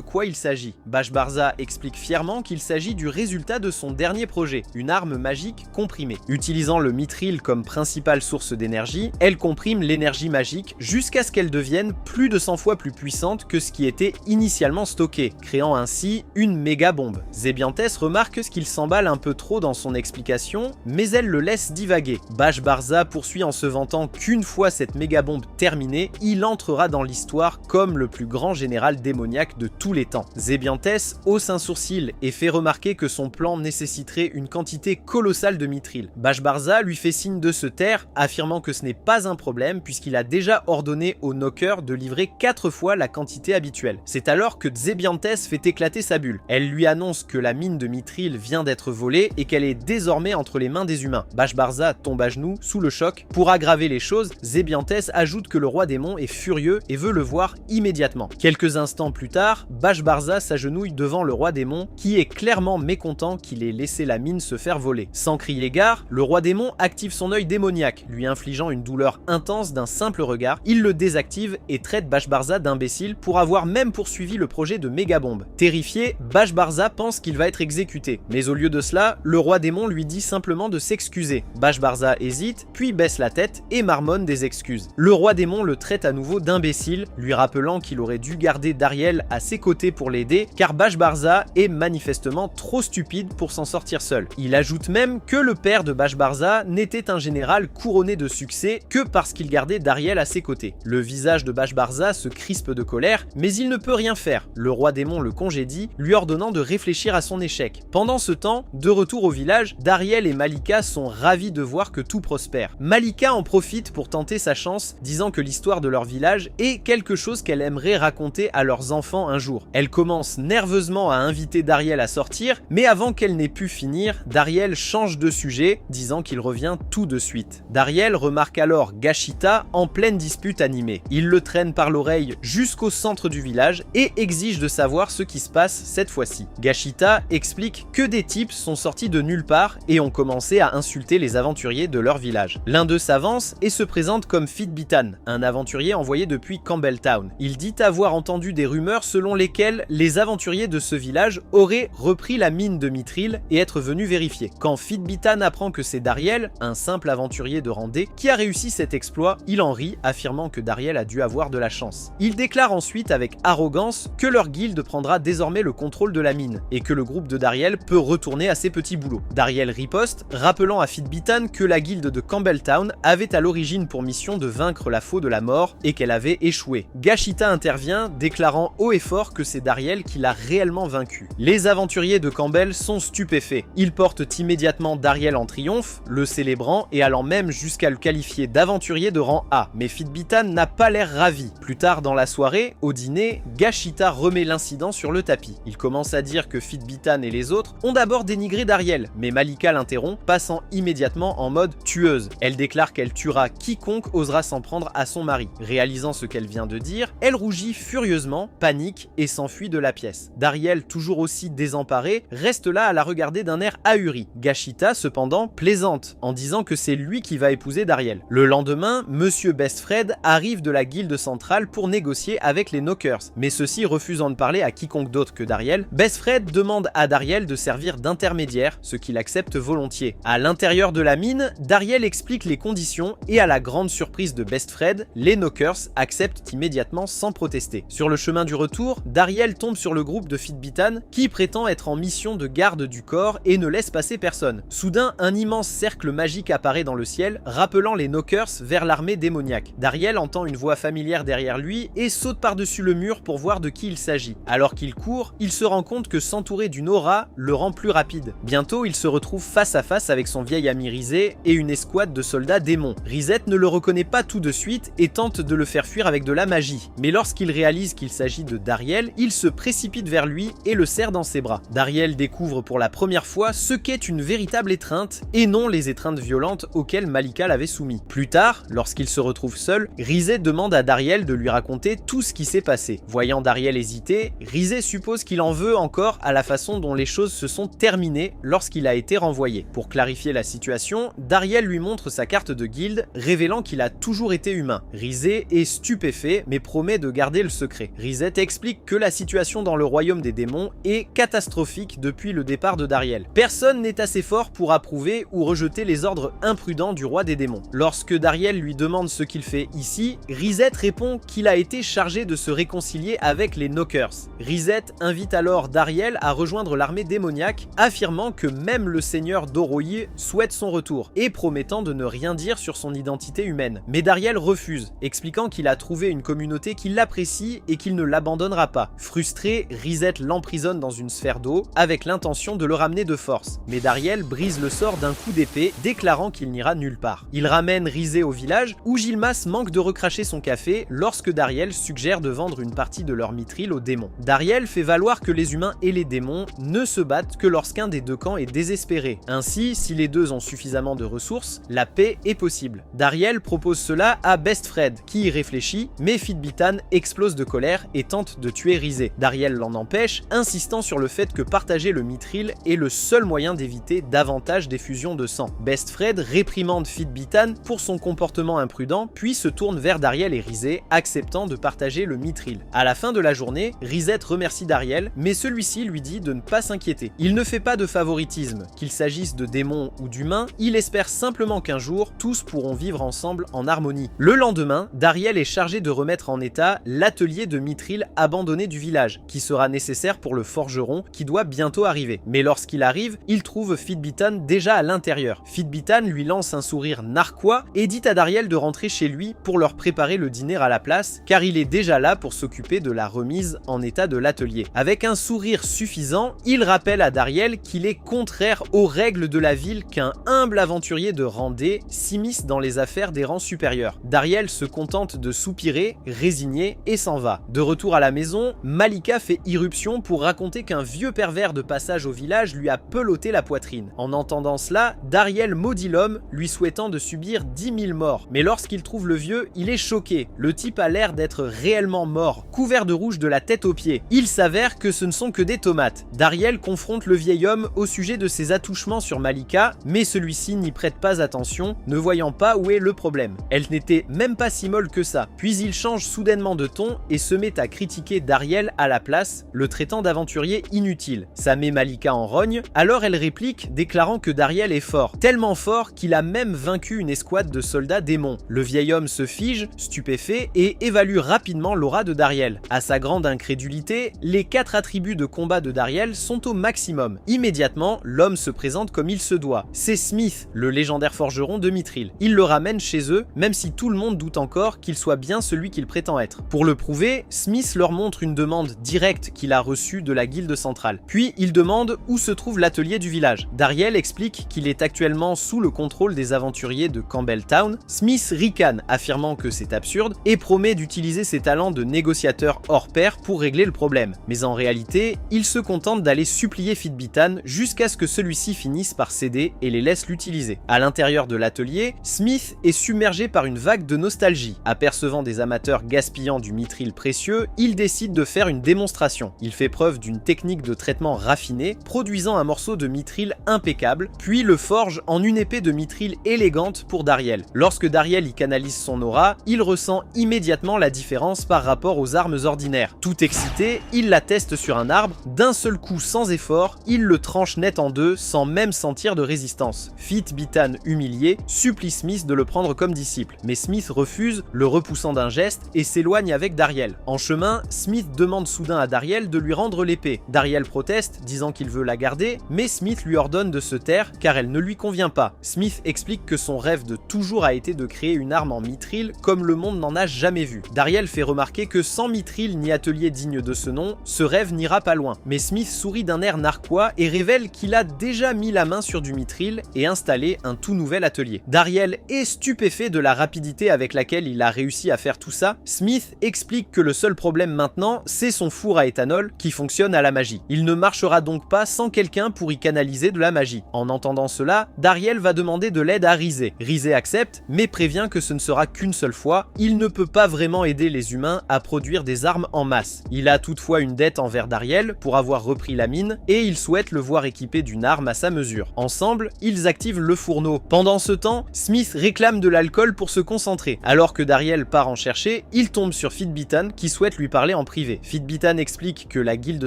quoi il s'agit. Bashbarza explique fièrement qu'il s'agit du résultat de son dernier projet, une arme magique comprimée. Utilisant le mithril comme principale source d'énergie, elle comprime l'énergie magique jusqu'à ce qu'elle devienne plus de 100 fois plus puissante que ce qui était initialement stocké, créant ainsi une méga bombe. Zébiantès remarque ce qu'il s'emballe un peu trop dans son explication, mais elle le laisse divaguer. Bashbarza poursuit en se vantant qu'une fois cette méga bombe terminée, il entrera dans l'histoire comme le plus grand général démoniaque de tous les temps. Zébiantès hausse un sourcil et fait remarquer que son plan nécessiterait une quantité colossale de mithril. Bashbarza lui fait signe de se taire, affirmant que ce n'est pas un problème puisqu'il a déjà ordonné aux knockers de livrer 4 fois la quantité habituelle. C'est alors que Zébiantès fait éclater sa bulle. Elle lui annonce que la mine de mithril vient d'être volée et qu'elle est désormais entre les mains des humains. Bashbarza tombe à genoux, sous le choc. Pour aggraver les choses, Zébiantès ajoute que le roi démon est furieux et veut le voir immédiatement. Quelques instants plus tard, Bashbarza s'agenouille devant le roi démon qui est clairement mécontent qu'il ait laissé la mine se faire voler. Sans crier gare, le roi démon active son œil démoniaque, lui infligeant une douleur intense d'un simple regard. Il le désactive et traite Bashbarza d'imbécile pour avoir même poursuivi le projet de mégabombe. Terrifié, Bashbarza pense qu'il va être exécuté, mais au lieu de cela, le roi démon lui dit simplement de s'excuser. Bashbarza hésite, puis baisse la tête et marmonne des excuses. Le roi démon le traite à nouveau d'imbécile, lui rappelant qu'il aurait dû garder Dariel à ses côtés pour l'aider, car Bashbarza est manifestement trop stupide pour s'en sortir seul. Il ajoute même que le père de Bashbarza n'était un général couronné de succès que parce qu'il gardait Dariel à ses côtés. Le visage de Bashbarza se crispe de colère, mais il ne peut rien faire. Le roi démon le congédie, lui ordonnant de réfléchir à son échec. Pendant ce temps, de retour au village, Dariel et Malika sont ravis de voir que tout prospère. Malika en profite pour tenter sa chance, disant que l'histoire de leur village est quelque chose qu'elle aimerait raconter à leurs enfants un jour. Elle commence nerveusement à inviter Dariel à sortir, mais avant qu'elle n'ait pu finir, Dariel change de sujet, disant qu'il revient tout de suite. Dariel remarque alors Gashita en pleine dispute animée. Il le traîne par l'oreille jusqu'au centre du village et exige de savoir ce qui se passe cette fois-ci. Gashita explique que des types sont sortis de nulle part et ont commencé à insulter les aventuriers de leur village. L'un d'eux s'avance et se présente comme Fitbitan, un aventurier envoyé depuis Campbelltown. Il dit avoir entendu des rumeurs selon lesquelles les aventuriers de ce village auraient repris la mine de mithril et être venus vérifier. Quand Fitbitan apprend que c'est Dariel, un simple aventurier de Randé, qui a réussi cet exploit, il en rit, affirmant que Dariel a dû avoir de la chance. Il déclare ensuite avec arrogance que leur guilde prendra désormais le contrôle de la mine et que le groupe de Dariel peut retourner à ses petits boulots. Dariel riposte, rappelant à Fitbitan que la guilde de Campbelltown avait à l'origine pour mission de vaincre la faux de la mort et qu'elle avait échoué. Gashita intervient, déclarant haut et fort que c'est Dariel qui l'a réellement vaincu. Les aventuriers de Campbell sont stupéfaits. Ils portent immédiatement Dariel en triomphe, le célébrant et allant même jusqu'à le qualifier d'aventurier de rang A. Mais Fitbitan n'a pas l'air ravi. Plus tard dans la soirée, au dîner, Gashita remet l'incident sur le tapis. Il commence à dire que Fitbitan et les autres ont d'abord dénigré Dariel, mais Malika l'interrompt, passant immédiatement en mode tueuse. Elle déclare qu'elle tuera quiconque osera s'en prendre à son mari. Réalisant ce qu'elle vient de dire, elle rougit furieusement, panique et s'enfuit de la pièce. Dariel, toujours aussi désemparé, reste là à la regarder d'un air ahuri. Gashita, cependant, plaisante, en disant que c'est lui qui va épouser Dariel. Le lendemain, Monsieur Bestfred arrive de la guilde centrale pour négocier avec les knockers, mais ceux-ci refusant de parler à quiconque d'autre que Dariel, Bestfred demande à Dariel de servir d'intermédiaire, ce qu'il accepte volontiers. À l'intérieur de la mine, Dariel explique les conditions et à la grande surprise de Bestfred, les knockers acceptent immédiatement sans protester. Sur le chemin du retour, Dariel tombe sur le groupe de Fitbitan qui prétend être en mission de garde du corps et ne laisse passer personne. Soudain, un immense cercle magique apparaît dans le ciel, rappelant les knockers vers l'armée démoniaque. Dariel entend une voix familière derrière lui et saute par-dessus le mur pour voir de qui il s'agit. Alors qu'il court, il se rend compte que s'entourer d'une aura le rend plus rapide. Bientôt, il se retrouve face à face avec son vieil ami Rizet et une escouade de soldats démons. Rizet ne le reconnaît pas tout de suite et tente de le faire fuir avec de la magie. Mais lorsqu'il réalise qu'il s'agit de Dariel, il se précipite vers lui et le serre dans ses bras. Dariel découvre pour la première fois ce qu'est une véritable étreinte et non les étreintes violentes auxquelles Malika l'avait soumis. Plus tard, lorsqu'il se retrouve seul, Rizet demande à Dariel de lui raconter tout ce qui s'est passé. Voyant Dariel hésiter, Rizet suppose qu'il en veut encore à la façon dont les choses se sont terminées lorsqu'il a été renvoyé. Pour clarifier la situation, Dariel lui montre sa carte de guilde, révélant qu'il a toujours été humains. Rizet est stupéfait mais promet de garder le secret. Rizet explique que la situation dans le royaume des démons est catastrophique depuis le départ de Dariel. Personne n'est assez fort pour approuver ou rejeter les ordres imprudents du roi des démons. Lorsque Dariel lui demande ce qu'il fait ici, Rizet répond qu'il a été chargé de se réconcilier avec les Knockers. Rizet invite alors Dariel à rejoindre l'armée démoniaque, affirmant que même le seigneur d'Oroï souhaite son retour et promettant de ne rien dire sur son identité humaine. Mais Dariel refuse, expliquant qu'il a trouvé une communauté qui l'apprécie et qu'il ne l'abandonnera pas. Frustré, Rizet l'emprisonne dans une sphère d'eau avec l'intention de le ramener de force. Mais Dariel brise le sort d'un coup d'épée, déclarant qu'il n'ira nulle part. Il ramène Rizet au village où Gilmas manque de recracher son café lorsque Dariel suggère de vendre une partie de leur mithril aux démons. Dariel fait valoir que les humains et les démons ne se battent que lorsqu'un des deux camps est désespéré. Ainsi, si les deux ont suffisamment de ressources, la paix est possible. Dariel propose cela à Bestfred, qui y réfléchit, mais Fitbitan explose de colère et tente de tuer Rizet. Dariel l'en empêche, insistant sur le fait que partager le mithril est le seul moyen d'éviter davantage d'effusion de sang. Bestfred réprimande Fitbitan pour son comportement imprudent, puis se tourne vers Dariel et Rizet, acceptant de partager le mithril. À la fin de la journée, Rizet remercie Dariel, mais celui-ci lui dit de ne pas s'inquiéter. Il ne fait pas de favoritisme, qu'il s'agisse de démons ou d'humains, il espère simplement qu'un jour, tous pourront vivre ensemble en harmonie. Le lendemain, Dariel est chargé de remettre en état l'atelier de mithril abandonné du village, qui sera nécessaire pour le forgeron qui doit bientôt arriver. Mais lorsqu'il arrive, il trouve Fitbitan déjà à l'intérieur. Fitbitan lui lance un sourire narquois et dit à Dariel de rentrer chez lui pour leur préparer le dîner à la place, car il est déjà là pour s'occuper de la remise en état de l'atelier. Avec un sourire suffisant, il rappelle à Dariel qu'il est contraire aux règles de la ville qu'un humble aventurier de Randé s'immisce dans les affaires des rangs supérieurs. Dariel se contente de soupirer, résigné, et s'en va. De retour à la maison, Malika fait irruption pour raconter qu'un vieux pervers de passage au village lui a pelotté la poitrine. En entendant cela, Dariel maudit l'homme, lui souhaitant de subir 10 000 morts. Mais lorsqu'il trouve le vieux, il est choqué. Le type a l'air d'être réellement mort, couvert de rouge de la tête aux pieds. Il s'avère que ce ne sont que des tomates. Dariel confronte le vieil homme au sujet de ses attouchements sur Malika, mais celui-ci n'y prête pas attention, ne voyant pas où est le problème. Elle n'était même pas si molle que ça. Puis il change soudainement de ton et se met à critiquer Dariel à la place, le traitant d'aventurier inutile. Ça met Malika en rogne, alors elle réplique déclarant que Dariel est fort, tellement fort qu'il a même vaincu une escouade de soldats démons. Le vieil homme se fige, stupéfait, et évalue rapidement l'aura de Dariel. À sa grande incrédulité, les 4 attributs de combat de Dariel sont au maximum. Immédiatement, l'homme se présente comme il se doit. C'est Smith, le légendaire forgeron de mithril. Il le ramène chez eux, même si tout le monde doute encore qu'il soit bien celui qu'il prétend être. Pour le prouver, Smith leur montre une demande directe qu'il a reçue de la guilde centrale. Puis il demande où se trouve l'atelier du village. Dariel explique qu'il est actuellement sous le contrôle des aventuriers de Campbelltown. Smith ricane, affirmant que c'est absurde, et promet d'utiliser ses talents de négociateur hors pair pour régler le problème. Mais en réalité, il se contente d'aller supplier Fitbitan jusqu'à ce que celui-ci finisse par céder et les laisse l'utiliser. À l'intérieur de l'atelier, Smith est submergé par une vague de nostalgie. Apercevant des amateurs gaspillant du mithril précieux, il décide de faire une démonstration. Il fait preuve d'une technique de traitement raffinée, produisant un morceau de mithril impeccable, puis le forge en une épée de mithril élégante pour Dariel. Lorsque Dariel y canalise son aura, il ressent immédiatement la différence par rapport aux armes ordinaires. Tout excité, il la teste sur un arbre, d'un seul coup sans effort, il le tranche net en deux sans même sentir de résistance. Fitbitan, humilié, supplie Smith de le prendre comme disciple, mais Smith refuse, le repoussant d'un geste, et s'éloigne avec Dariel. En chemin, Smith demande soudain à Dariel de lui rendre l'épée. Dariel proteste, disant qu'il veut la garder, mais Smith lui ordonne de se taire car elle ne lui convient pas. Smith explique que son rêve de toujours a été de créer une arme en mithril comme le monde n'en a jamais vu. Dariel fait remarquer que sans mithril ni atelier digne de ce nom, ce rêve n'ira pas loin. Mais Smith sourit d'un air narquois et révèle qu'il a déjà mis la main sur du mithril et installé un tout nouvel atelier. Dariel est stupéfait de la rapidité avec laquelle il a réussi à faire tout ça. Smith explique que le seul problème maintenant, c'est son four à éthanol qui fonctionne à la magie. Il ne marchera donc pas sans quelqu'un pour y canaliser de la magie. En entendant cela, Dariel va demander de l'aide à Rizet. Rizet accepte, mais prévient que ce ne sera qu'une seule fois. Il ne peut pas vraiment aider les humains à produire des armes en masse. Il a toutefois une dette envers Dariel pour avoir repris la mine et il souhaite le voir équipé d'une arme à sa mesure. Ensemble, ils activent le fourneau. Pendant ce temps, Smith réclame de l'alcool pour se concentrer concentré. Alors que Dariel part en chercher, il tombe sur Fitbitan qui souhaite lui parler en privé. Fitbitan explique que la guilde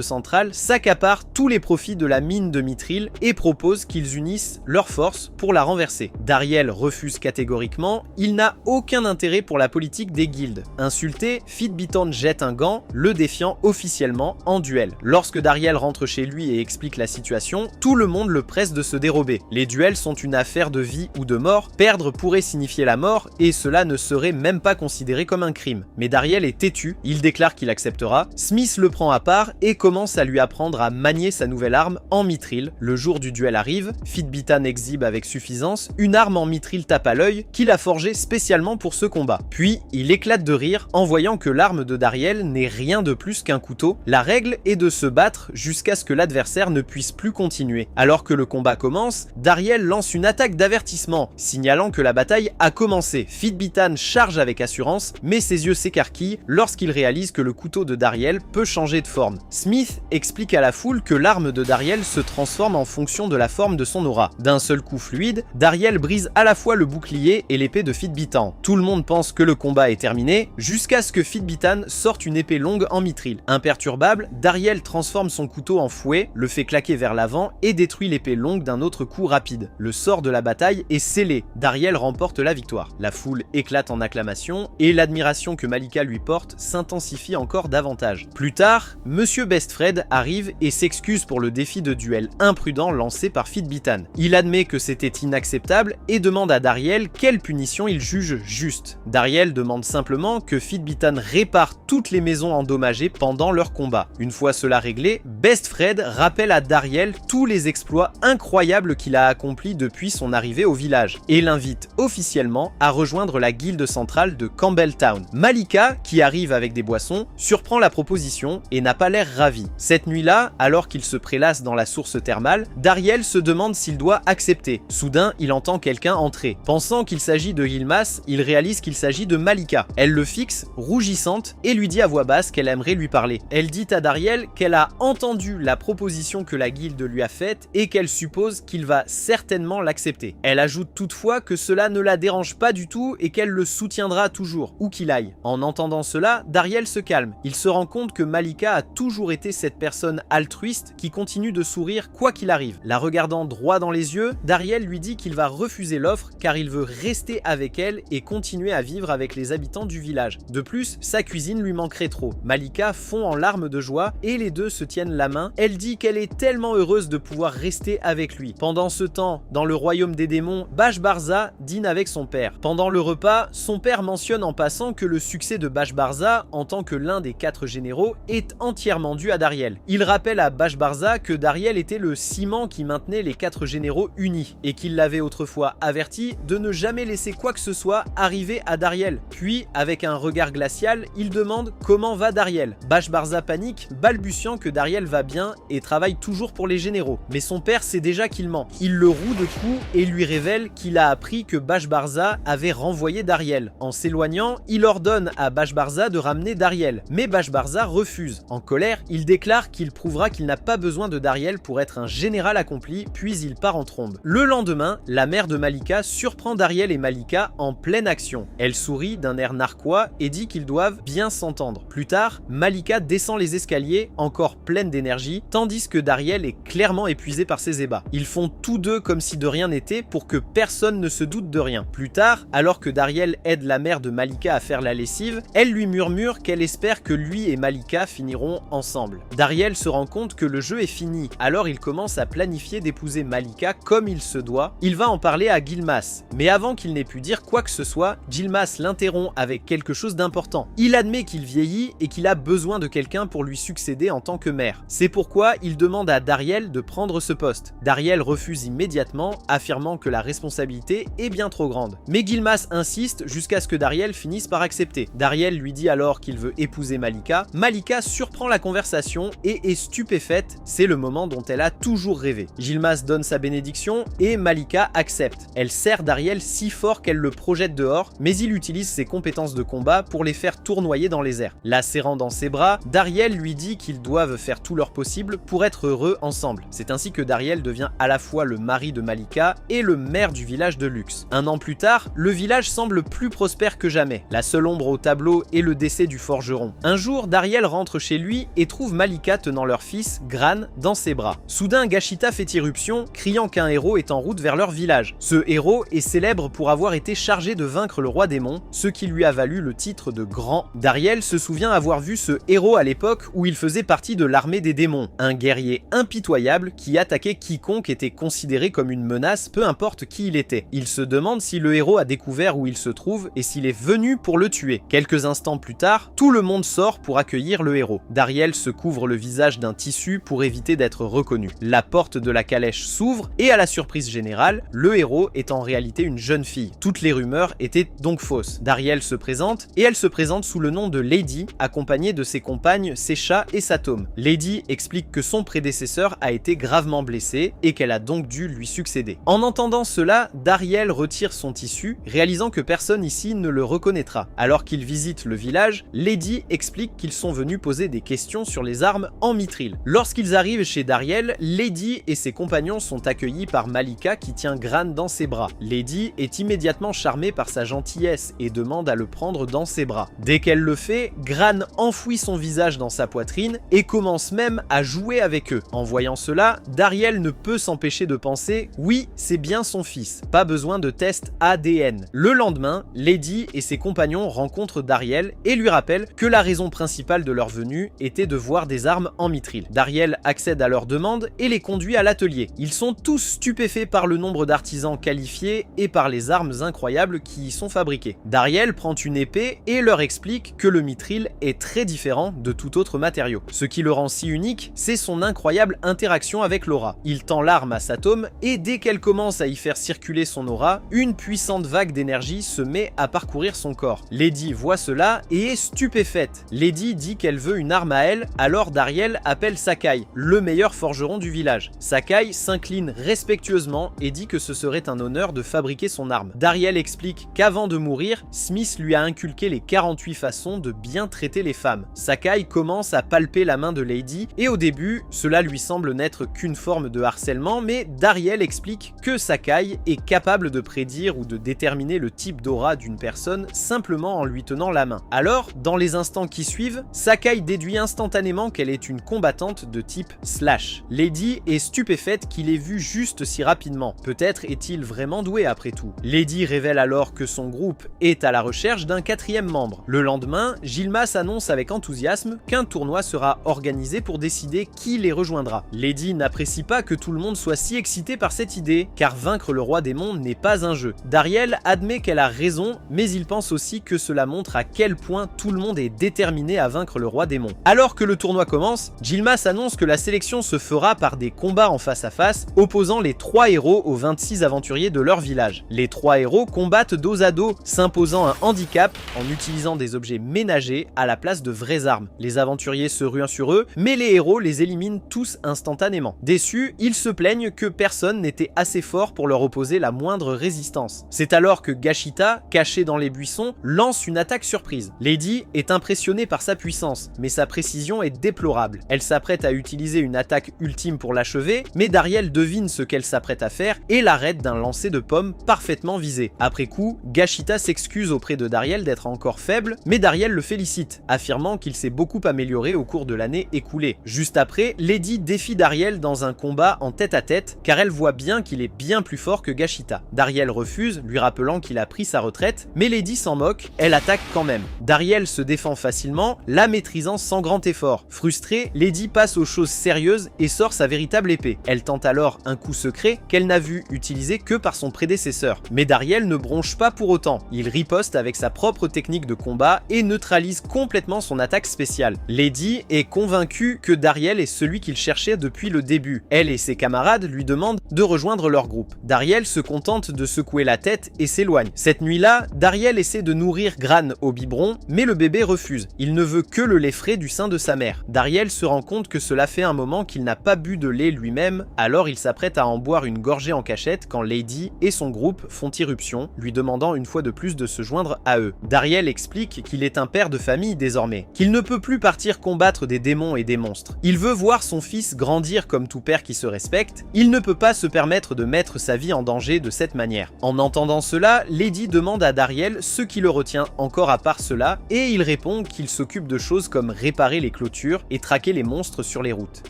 centrale s'accapare tous les profits de la mine de Mithril et propose qu'ils unissent leurs forces pour la renverser. Dariel refuse catégoriquement, il n'a aucun intérêt pour la politique des guildes. Insulté, Fitbitan jette un gant, le défiant officiellement en duel. Lorsque Dariel rentre chez lui et explique la situation, tout le monde le presse de se dérober. Les duels sont une affaire de vie ou de mort, perdre pourrait signifier la mort et cela ne serait même pas considéré comme un crime. Mais Dariel est têtu, il déclare qu'il acceptera, Smith le prend à part et commence à lui apprendre à manier sa nouvelle arme en mithril. Le jour du duel arrive, Fitbitan exhibe avec suffisance une arme en mithril tape à l'œil qu'il a forgée spécialement pour ce combat. Puis il éclate de rire en voyant que l'arme de Dariel n'est rien de plus qu'un couteau. La règle est de se battre jusqu'à ce que l'adversaire ne puisse plus continuer. Alors que le combat commence, Dariel lance une attaque d'avertissement, signalant que la bataille a commencé. Fitbitan charge avec assurance, mais ses yeux s'écarquillent lorsqu'il réalise que le couteau de Dariel peut changer de forme. Smith explique à la foule que l'arme de Dariel se transforme en fonction de la forme de son aura. D'un seul coup fluide, Dariel brise à la fois le bouclier et l'épée de Fitbitan. Tout le monde pense que le combat est terminé, jusqu'à ce que Fitbitan sorte une épée longue en mithril. Imperturbable, Dariel transforme son couteau en fouet, le fait claquer vers l'avant et détruit l'épée longue d'un autre coup rapide. Le sort de la bataille est scellé, Dariel remporte la victoire. La foule éclate en acclamations et l'admiration que Malika lui porte s'intensifie encore davantage. Plus tard, Monsieur Bestfred arrive et s'excuse pour le défi de duel imprudent lancé par Fitbitan. Il admet que c'était inacceptable et demande à Dariel quelle punition il juge juste. Dariel demande simplement que Fitbitan répare toutes les maisons endommagées pendant leur combat. Une fois cela réglé, Bestfred rappelle à Dariel tous les exploits incroyables qu'il a accomplis depuis son arrivée au village et l'invite officiellement à rejoindre la guilde centrale de Campbelltown. Malika, qui arrive avec des boissons, surprend la proposition et n'a pas l'air ravi. Cette nuit-là, alors qu'il se prélasse dans la source thermale, Dariel se demande s'il doit accepter. Soudain, il entend quelqu'un entrer. Pensant qu'il s'agit de Yilmaz, il réalise qu'il s'agit de Malika. Elle le fixe, rougissante, et lui dit à voix basse qu'elle aimerait lui parler. Elle dit à Dariel qu'elle a entendu la proposition que la guilde lui a faite et qu'elle suppose qu'il va certainement l'accepter. Elle ajoute toutefois que cela ne la dérange pas du tout et qu'elle le soutiendra toujours, où qu'il aille. En entendant cela, Dariel se calme. Il se rend compte que Malika a toujours été cette personne altruiste qui continue de sourire quoi qu'il arrive. La regardant droit dans les yeux, Dariel lui dit qu'il va refuser l'offre car il veut rester avec elle et continuer à vivre avec les habitants du village. De plus, sa cuisine lui manquerait trop. Malika fond en larmes de joie et les deux se tiennent la main. Elle dit qu'elle est tellement heureuse de pouvoir rester avec lui. Pendant ce temps, dans le royaume des démons, Bash-Barza dîne avec son père. Pendant le repas, son père mentionne en passant que le succès de Bash-Barza en tant que l'un des 4 généraux est entièrement dû à Dariel. Il rappelle à Bash-Barza que Dariel était le ciment qui maintenait les 4 généraux unis et qu'il l'avait autrefois averti de ne jamais laisser quoi que ce soit arriver à Dariel. Puis, avec un regard glacial, il demande comment va Dariel. Bash-Barza panique, balbutiant que Dariel va bien et travaille toujours pour les généraux. Mais son père sait déjà qu'il ment. Il le roue de coups et lui révèle qu'il a appris que Bash-Barza avait renvoyé Dariel. En s'éloignant, il ordonne à Bash-Barza de ramener Dariel. Mais Bash-Barza refuse. En colère, il déclare qu'il prouvera qu'il n'a pas besoin de Dariel pour être un général accompli, puis il part en trombe. Le lendemain, la mère de Malika surprend Dariel et Malika en pleine action. Elle sourit d'un air narquois et dit qu'ils doivent bien s'entendre. Plus tard, Malika descend les escaliers, encore pleine d'énergie, tandis que Dariel est clairement épuisé par ses ébats. Ils font tous deux comme si de rien n'était pour que personne ne se doute de rien. Plus tard, alors que Dariel aide la mère de Malika à faire la lessive, elle lui murmure qu'elle espère que lui et Malika finiront ensemble. Dariel se rend compte que le jeu est fini, alors il commence à planifier d'épouser Malika comme il se doit. Il va en parler à Yilmaz, mais avant qu'il n'ait pu dire quoi que ce soit, Yilmaz l'interrompt avec quelque chose d'important. Il admet qu'il vieillit et qu'il a besoin de quelqu'un pour lui succéder en tant que maire. C'est pourquoi il demande à Dariel de prendre ce poste. Dariel refuse immédiatement, affirmant que la responsabilité est bien trop grande. Mais Yilmaz insiste jusqu'à ce que Dariel finisse par accepter. Dariel lui dit alors qu'il veut épouser Malika. Malika surprend la conversation et est stupéfaite, c'est le moment dont elle a toujours rêvé. Yilmaz donne sa bénédiction et Malika accepte. Elle serre Dariel si fort qu'elle le projette dehors, mais il utilise ses compétences de combat pour les faire tournoyer dans les airs. La serrant dans ses bras, Dariel lui dit qu'ils doivent faire tout leur possible pour être heureux ensemble. C'est ainsi que Dariel devient à la fois le mari de Malika et le maire du village de Lux. Un an plus tard, le village village semble plus prospère que jamais. La seule ombre au tableau est le décès du forgeron. Un jour, Dariel rentre chez lui et trouve Malika tenant leur fils, Gran, dans ses bras. Soudain, Gashita fait irruption, criant qu'un héros est en route vers leur village. Ce héros est célèbre pour avoir été chargé de vaincre le roi démon, ce qui lui a valu le titre de Grand. Dariel se souvient avoir vu ce héros à l'époque où il faisait partie de l'armée des démons, un guerrier impitoyable qui attaquait quiconque était considéré comme une menace, peu importe qui il était. Il se demande si le héros a découvert où il se trouve et s'il est venu pour le tuer. Quelques instants plus tard, tout le monde sort pour accueillir le héros. Dariel se couvre le visage d'un tissu pour éviter d'être reconnu. La porte de la calèche s'ouvre et à la surprise générale, le héros est en réalité une jeune fille. Toutes les rumeurs étaient donc fausses. Dariel se présente et elle se présente sous le nom de Lady, accompagnée de ses compagnes Secha et Satome. Lady explique que son prédécesseur a été gravement blessé et qu'elle a donc dû lui succéder. En entendant cela, Dariel retire son tissu, réalisant que personne ici ne le reconnaîtra. Alors qu'il visite le village, Lady explique qu'ils sont venus poser des questions sur les armes en mithril. Lorsqu'ils arrivent chez Dariel, Lady et ses compagnons sont accueillis par Malika qui tient Gran dans ses bras. Lady est immédiatement charmée par sa gentillesse et demande à le prendre dans ses bras. Dès qu'elle le fait, Gran enfouit son visage dans sa poitrine et commence même à jouer avec eux. En voyant cela, Dariel ne peut s'empêcher de penser « oui, c'est bien son fils, pas besoin de test ADN ». Le lendemain, Lady et ses compagnons rencontrent Dariel et lui rappellent que la raison principale de leur venue était de voir des armes en mithril. Dariel accède à leur demande et les conduit à l'atelier. Ils sont tous stupéfaits par le nombre d'artisans qualifiés et par les armes incroyables qui y sont fabriquées. Dariel prend une épée et leur explique que le mithril est très différent de tout autre matériau. Ce qui le rend si unique, c'est son incroyable interaction avec l'aura. Il tend l'arme à Satome et dès qu'elle commence à y faire circuler son aura, une puissante vague d'énergie se met à parcourir son corps. Lady voit cela et est stupéfaite. Lady dit qu'elle veut une arme à elle, alors Dariel appelle Sakai, le meilleur forgeron du village. Sakai s'incline respectueusement et dit que ce serait un honneur de fabriquer son arme. Dariel explique qu'avant de mourir, Smith lui a inculqué les 48 façons de bien traiter les femmes. Sakai commence à palper la main de Lady et au début, cela lui semble n'être qu'une forme de harcèlement, mais Dariel explique que Sakai est capable de prédire ou de déterminer le type d'aura d'une personne simplement en lui tenant la main. Alors, dans les instants qui suivent, Sakai déduit instantanément qu'elle est une combattante de type slash. Lady est stupéfaite qu'il ait vu juste si rapidement. Peut-être est-il vraiment doué après tout. Lady révèle alors que son groupe est à la recherche d'un 4e membre. Le lendemain, Gilmas annonce avec enthousiasme qu'un tournoi sera organisé pour décider qui les rejoindra. Lady n'apprécie pas que tout le monde soit si excité par cette idée, car vaincre le roi démon n'est pas un jeu. Dariel admet qu'elle a raison, mais il pense aussi que cela montre à quel point tout le monde est déterminé à vaincre le roi démon. Alors que le tournoi commence, Gilmas annonce que la sélection se fera par des combats en face à face, opposant les 3 héros aux 26 aventuriers de leur village. Les 3 héros combattent dos à dos, s'imposant un handicap en utilisant des objets ménagers à la place de vraies armes. Les aventuriers se ruent sur eux, mais les héros les éliminent tous instantanément. Déçus, ils se plaignent que personne n'était assez fort pour leur opposer la moindre résistance. C'est alors que Gashita, cachée dans les buissons, lance une attaque surprise. Lady est impressionnée par sa puissance, mais sa précision est déplorable. Elle s'apprête à utiliser une attaque ultime pour l'achever, mais Dariel devine ce qu'elle s'apprête à faire et l'arrête d'un lancer de pommes parfaitement visé. Après coup, Gashita s'excuse auprès de Dariel d'être encore faible, mais Dariel le félicite, affirmant qu'il s'est beaucoup amélioré au cours de l'année écoulée. Juste après, Lady défie Dariel dans un combat en tête-à-tête, car elle voit bien qu'il est bien plus fort que Gashita. Dariel refuse, lui rappelant qu'il a pris sa retraite, mais Lady s'en moque, elle attaque quand même. Dariel se défend facilement, la maîtrisant sans grand effort. Frustrée, Lady passe aux choses sérieuses et sort sa véritable épée. Elle tente alors un coup secret qu'elle n'a vu utilisé que par son prédécesseur. Mais Dariel ne bronche pas pour autant. Il riposte avec sa propre technique de combat et neutralise complètement son attaque spéciale. Lady est convaincue que Dariel est celui qu'il cherchait depuis le début. Elle et ses camarades lui demandent de rejoindre leur groupe. Dariel se contente de secouer la tête et s'éloigne. Cette nuit-là, Dariel essaie de nourrir Gran au biberon, mais le bébé refuse. Il ne veut que le lait frais du sein de sa mère. Dariel se rend compte que cela fait un moment qu'il n'a pas bu de lait lui-même, alors il s'apprête à en boire une gorgée en cachette quand Lady et son groupe font irruption, lui demandant une fois de plus de se joindre à eux. Dariel explique qu'il est un père de famille désormais, qu'il ne peut plus partir combattre des démons et des monstres. Il veut voir son fils grandir comme tout père qui se respecte, il ne peut pas se permettre de mettre sa vie en danger de cette manière. En entendant cela, Lady demande à Dariel ce qui le retient encore à part cela, et il répond qu'il s'occupe de choses comme réparer les clôtures et traquer les monstres sur les routes.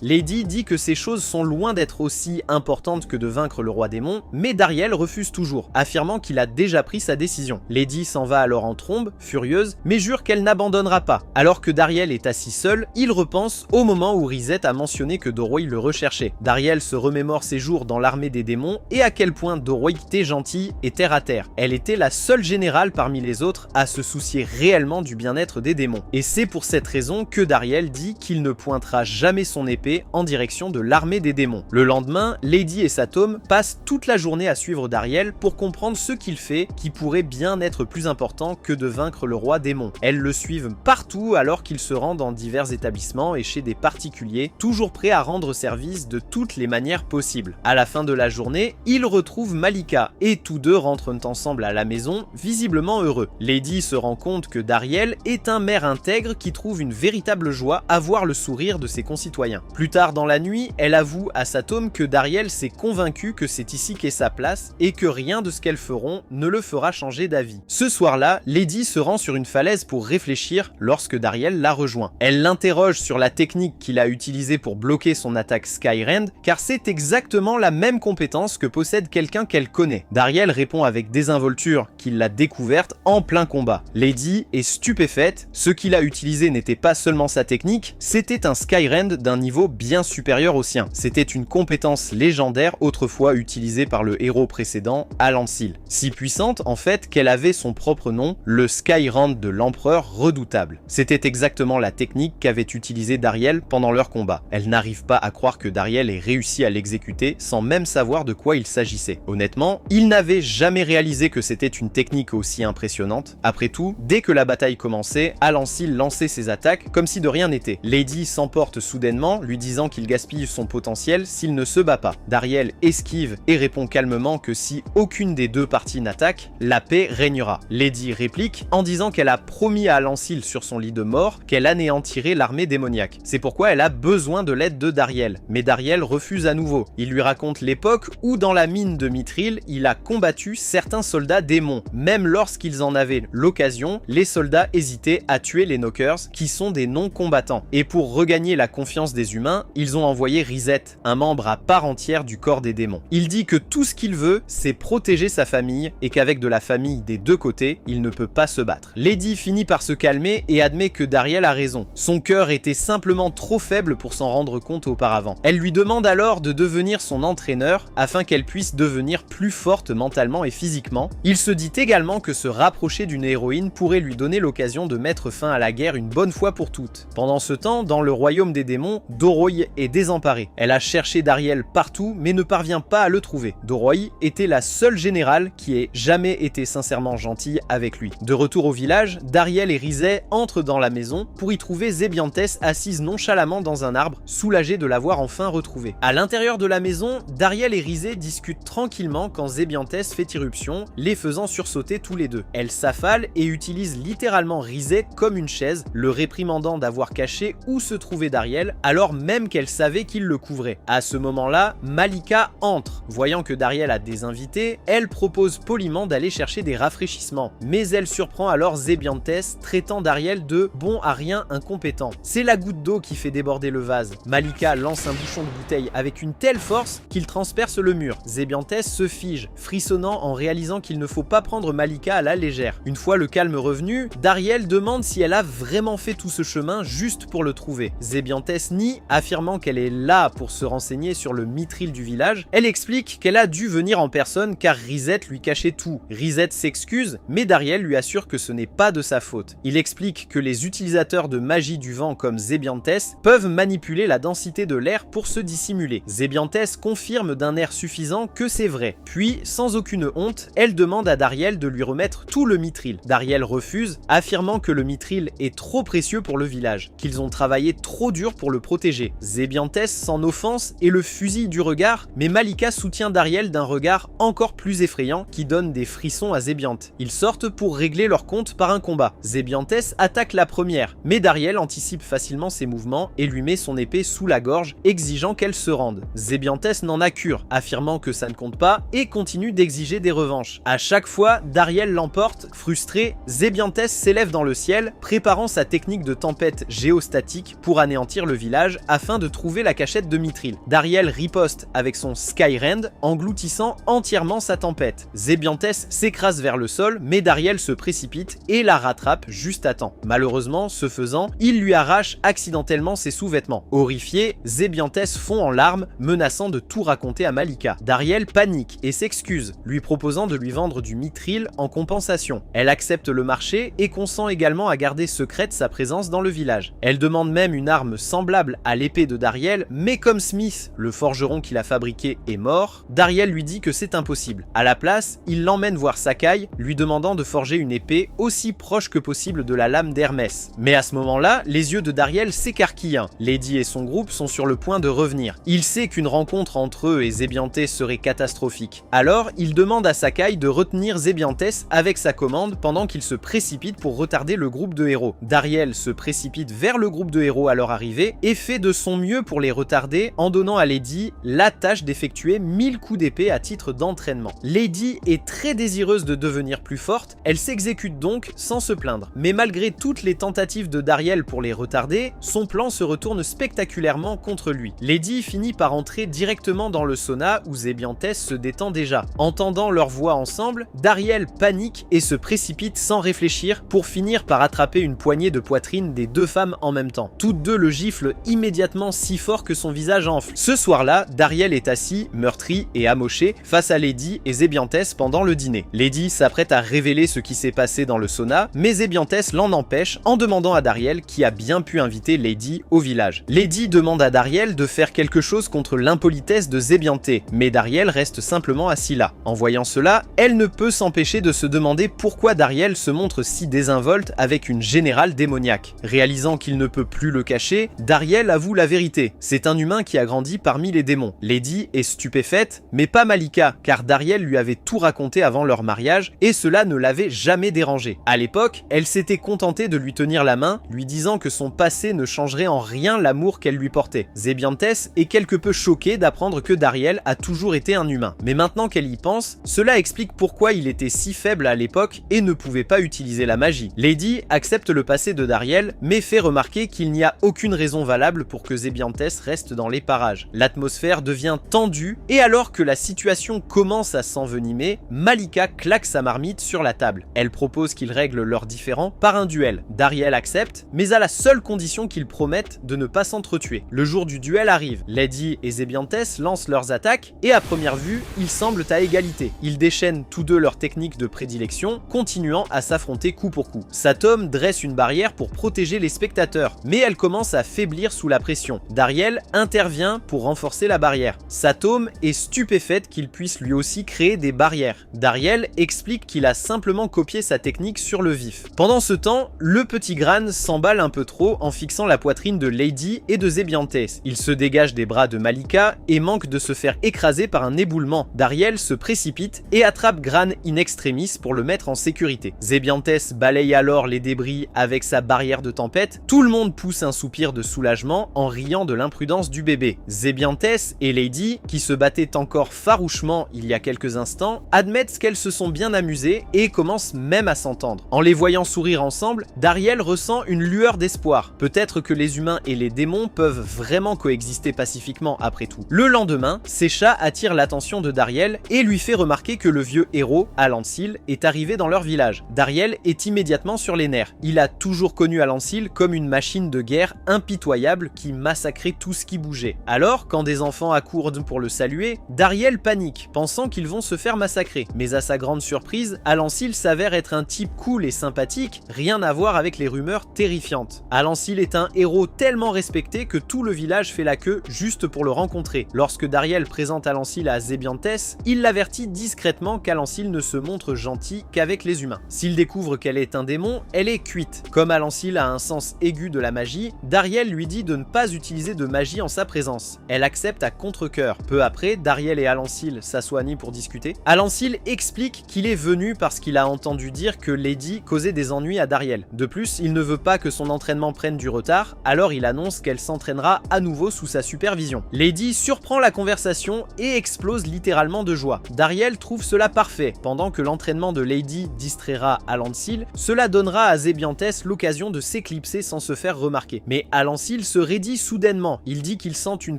Lady dit que ces choses sont loin d'être aussi importantes que de vaincre le roi démon, mais Dariel refuse toujours, affirmant qu'il a déjà pris sa décision. Lady s'en va alors en trombe, furieuse, mais jure qu'elle n'abandonnera pas. Alors que Dariel est assis seul, il repense au moment où Rhyseth a mentionné que Doroï le recherchait. Dariel se remémore ses jours dans l'armée des démons et à quel point Doroï était gentille et terre à terre. Elle était la seule générale parmi les autres à se soucier réellement du bien-être des démons. Et c'est pour cette raison que Dariel dit qu'il ne pointera jamais son épée en direction de l'armée des démons. Le lendemain, Lady et Satome passent toute la journée à suivre Dariel pour comprendre ce qu'il fait qui pourrait bien être plus important que de vaincre le roi démon. Elles le suivent partout alors qu'il se rend dans divers établissements et chez des particuliers, toujours prêts à rendre service de toutes les manières possibles. À la fin de la journée, ils retrouvent Malika et tous deux rentrent ensemble à la maison, visiblement heureux. Lady se rend compte que Dariel est un maire intègre qui trouve une véritable joie à voir le sourire de ses concitoyens. Plus tard dans la nuit, elle avoue à Satome que Dariel s'est convaincu que c'est ici qu'est sa place et que rien de ce qu'elles feront ne le fera changer d'avis. Ce soir-là, Lady se rend sur une falaise pour réfléchir lorsque Dariel la rejoint. Elle l'interroge sur la technique qu'il a utilisée pour bloquer son attaque Skyrend, car c'est exactement la même compétence que possède quelqu'un qu'elle connaît. Dariel répond avec désinvolture qu'il l'a découverte en plein combat. Lady est stupéfaite, ce qu'il a utilisé n'était pas seulement sa technique, c'était un Skyrend d'un niveau bien supérieur au sien. C'était une compétence légendaire autrefois utilisée par le héros précédent, Alansil. Si puissante en fait qu'elle avait son propre nom, le Skyrend de l'empereur redoutable. C'était exactement la technique qu'avait utilisée Dariel pendant leur combat. Elle n'arrive pas à croire que Dariel ait réussi à l'exécuter sans même savoir de quoi il s'agissait. Honnêtement, il n'avait jamais réalisé que c'était une technique aussi impressionnante. Après tout, dès que la bataille commençait, Alansil lançait ses attaques comme si de rien n'était. Lady s'emporte soudainement, lui disant qu'il gaspille son potentiel s'il ne se bat pas. Dariel esquive et répond calmement que si aucune des deux parties n'attaque, la paix régnera. Lady réplique en disant qu'elle a promis à Alansil sur son lit de mort qu'elle anéantirait l'armée démoniaque. C'est pourquoi elle a besoin de l'aide de Dariel. Mais Dariel refuse à nouveau. Il lui raconte l'époque où dans la mine de Mithril, il a combattu certains soldats démons. Même lorsqu'ils en avaient l'occasion, les soldats hésitaient à tuer les Knockers, qui sont des non-combattants. Et pour regagner la confiance des humains, ils ont envoyé Rhyseth, un membre à part entière du corps des démons. Il dit que tout ce qu'il veut, c'est protéger sa famille, et qu'avec de la famille des deux côtés, il ne peut pas se battre. Lady finit par se calmer et admet que Dariel a raison. Son cœur était simplement trop faible pour s'en rendre compte auparavant. Elle lui demande alors de devenir son entraîneur, afin qu'elle puisse devenir plus forte mentalement et physiquement. Il se dit également que se rapprocher d'une héroïne pourrait lui donner l'occasion de mettre fin à la guerre une bonne fois pour toutes. Pendant ce temps, dans le royaume des démons, Doroï est désemparée. Elle a cherché Dariel partout, mais ne parvient pas à le trouver. Doroï était la seule générale qui ait jamais été sincèrement gentille avec lui. De retour au village, Dariel et Rhyseth entrent dans la maison pour y trouver Zébiantès assise nonchalamment dans un arbre, soulagée de l'avoir enfin retrouvée. À l'intérieur de la maison, Dariel et Rhyseth discutent tranquillement quand Zébiantès fait irruption, les faisant sursauter tous les deux. Elle s'affale et utilise littéralement Rhyseth comme une chaise, le réprimandant d'avoir caché où se trouvait Dariel, alors même qu'elle savait qu'il le couvrait. À ce moment-là, Malika entre. Voyant que Dariel a des invités, elle propose poliment d'aller chercher des rafraîchissements. Mais elle surprend alors Zébiantès, traitant Dariel de bon à rien incompétent. C'est la goutte d'eau qui fait déborder le vase. Malika lance un bouchon de bouteille avec une telle force qu'il transperce le mur. Zébiantès se fige, frissonnant en réalisant qu'il ne faut pas prendre Malika à la légère. Une fois le calme revenu, Dariel demande si elle a vraiment fait tout ce chemin juste pour le trouver. Zébiantès nie, affirmant qu'elle est là pour se renseigner sur le mithril du village. Elle explique qu'elle a dû venir en personne car Rhyseth lui cachait tout. Rhyseth s'excuse, mais Dariel lui assure que ce n'est pas de sa faute. Il explique que les utilisateurs de magie du vent comme Zébiantès peuvent manipuler la densité de l'air pour se dissimuler. Zébiantès confirme d'un air suffisant que c'est vrai. Puis, sans aucune honte, elle demande à Dariel de lui remettre tout le mithril. Dariel refuse, affirmant que le mithril est trop précieux pour le village, qu'ils ont travaillé trop dur pour le protéger. Zébiantès s'en offense et le fusille du regard, mais Malika soutient Dariel d'un regard encore plus effrayant qui donne des frissons à Zébianthe. Ils sortent pour régler leur compte par un combat. Zébiantès attaque la première, mais Dariel anticipe facilement ses mouvements et lui met son épée sous la gorge, exigeant qu'elle se rende. Zébiantès n'en a cure, affirmant que ça ne compte pas et continue d'exiger des revanches. À chaque fois, Dariel l'emporte. Frustré, Zébiantès s'élève dans le ciel, préparant sa technique de tempête géostatique pour anéantir le village afin de trouver la cachette de Mithril. Dariel riposte avec son Skyrend, engloutissant entièrement sa tempête. Zébiantès s'écrase vers le sol, mais Dariel se précipite et la rattrape juste à temps. Malheureusement, ce faisant, il lui arrache accidentellement ses sous-vêtements. Horrifié, Zébiantès fond en larmes, menaçant de tout raconter à Malika. Dariel panique et s'excuse, lui proposant de lui vendre du Mithril en compensation. Elle accepte le marché et consent également à garder secrète sa présence dans le village. Elle demande même une arme semblable à l'épée de Dariel, mais comme Smith, le forgeron qui l'a fabriqué, est mort, Dariel lui dit que c'est impossible. À la place, il l'emmène voir Sakai, lui demandant de forger une épée aussi proche que possible de la lame d'Hermès. Mais à ce moment-là, les yeux de Dariel s'écarquillent. Lady et son groupe sont sur le point de revenir. Il sait qu'une rencontre entre eux et Zébiantès serait catastrophique. Alors, il demande à Sakai de retenir Zébiantès avec sa commande pendant qu'il se précipite pour retarder le groupe de héros. Dariel se précipite vers le groupe de héros à leur arrivée et fait de son mieux pour les retarder en donnant à Lady la tâche d'effectuer 1000 coups d'épée à titre d'entraînement. Lady est très désireuse de devenir plus forte, elle s'exécute donc sans se plaindre. Mais malgré toutes les tentatives de Dariel pour les retarder, son plan se retourne spectaculairement contre lui. Lady finit par entrer directement dans le sauna où Zébiantès se détend déjà. Entendant leur voix ensemble, Dariel panique et se précipite sans réfléchir pour finir par attraper une poignée de poitrine des deux femmes en même temps. Toutes deux le giflent immédiatement si fort que son visage enfle. Ce soir-là, Dariel est assis, meurtri et amoché face à Lady et Zébiantès pendant le dîner. Lady s'apprête à révéler ce qui s'est passé dans le sauna, mais Zébiantès l'en empêche en demandant à Dariel qui a bien pu inviter Lady au village. Lady demande à Dariel de faire quelque chose contre l'impolitesse de Zébiantès, mais Dariel reste simplement assis là. En voyant cela, elle ne peut s'empêcher de se demander pourquoi Dariel se montre si désinvolte avec une générale démoniaque. Réalisant qu'il ne peut plus le cacher, Dariel avoue la vérité. C'est un humain qui a grandi parmi les démons. Lady est stupéfaite, mais pas Malika, car Dariel lui avait tout raconté avant leur mariage et cela ne l'avait jamais dérangée. À l'époque, elle s'était contentée de lui tenir la main, lui disant que son passé ne changerait en rien l'amour qu'elle lui portait. Zébiantès est quelque peu choquée d'apprendre que Dariel a toujours été un humain. Mais maintenant qu'elle y pense, cela explique pourquoi il était si faible à l'époque et ne pouvait pas utiliser la magie. Lady accepte le passé de Dariel, mais fait remarquer qu'il n'y a aucune raison valable pour que Zébiantès reste dans les parages. L'atmosphère devient tendue, et alors que la situation commence à s'envenimer, Malika claque sa marmite sur la table. Elle propose qu'ils règlent leurs différends par un duel. Dariel accepte, mais à la seule condition qu'ils promettent de ne pas s'entretuer. Le jour du duel arrive. Lady et Zébiantès lancent leurs attaques, et à première vue, ils semblent à égalité. Ils déchaînent tous deux leurs techniques de prédilection, continuant à s'affronter coup pour coup. Satom dresse une barrière pour protéger les spectateurs, mais elle commence à faiblir sous la pression. Dariel intervient pour renforcer la barrière. Satom est stupéfaite qu'il puisse lui aussi créer des barrières. Dariel explique qu'il a simplement copié sa technique sur le vif. Pendant ce temps, le petit Gran s'emballe un peu trop en fixant la poitrine de Lady et de Zébiantès. Il se dégage des bras de Malika et manque de se faire écraser par un éboulement. Dariel se précipite et attrape Gran in extremis pour le mettre en sécurité. Zébiantès balaye alors les débris avec sa barrière de tempête. Tout le monde pousse un soupir de soulagement en riant de l'imprudence du bébé. Zébiantès et Lady, qui se battaient encore farouchement il y a quelques instants, admettent qu'elles se sont bien amusées et commencent même à s'entendre. En les voyant sourire ensemble, Dariel ressent une lueur d'espoir. Peut-être que les humains et les démons peuvent vraiment coexister pacifiquement après tout. Le lendemain, ses chats attirent l'attention de Dariel et lui fait remarquer que le vieux héros, Alansil, est arrivé dans leur village. Dariel est immédiatement sur les nerfs. Il a toujours connu Alansil comme une machine de guerre impitoyable qui massacrait tout ce qui bougeait. Alors, quand des enfants accourent pour le saluer, Dariel panique, pensant qu'ils vont se faire massacrer. Mais à sa grande surprise, Alansil s'avère être un type cool et sympathique, rien à voir avec les rumeurs terrifiantes. Alansil est un héros tellement respecté que tout le village fait la queue juste pour le rencontrer. Lorsque Dariel présente Alansil à Zébiantès, il l'avertit discrètement qu'Alansil ne se montre gentil qu'avec les humains. S'il découvre qu'elle est un démon, elle est cuite. Comme Alansil a un sens aigu de la magie, Dariel lui dit de ne pas utiliser de magie en sa présence. Elle accepte à contre-cœur. Peu après, Dariel et Alansil s'assoignent pour discuter. Alansil explique qu'il est venu parce qu'il a entendu dire que Lady causait des ennuis à Dariel. De plus, il ne veut pas que son entraînement prenne du retard, alors il annonce qu'elle s'entraînera à nouveau sous sa supervision. Lady surprend la conversation et explose littéralement de joie. Dariel trouve cela parfait parfait. Pendant que l'entraînement de Lady distraira Alansil, cela donnera à Zébiantès l'occasion de s'éclipser sans se faire remarquer. Mais Alansil se raidit soudainement. Il dit qu'il sent une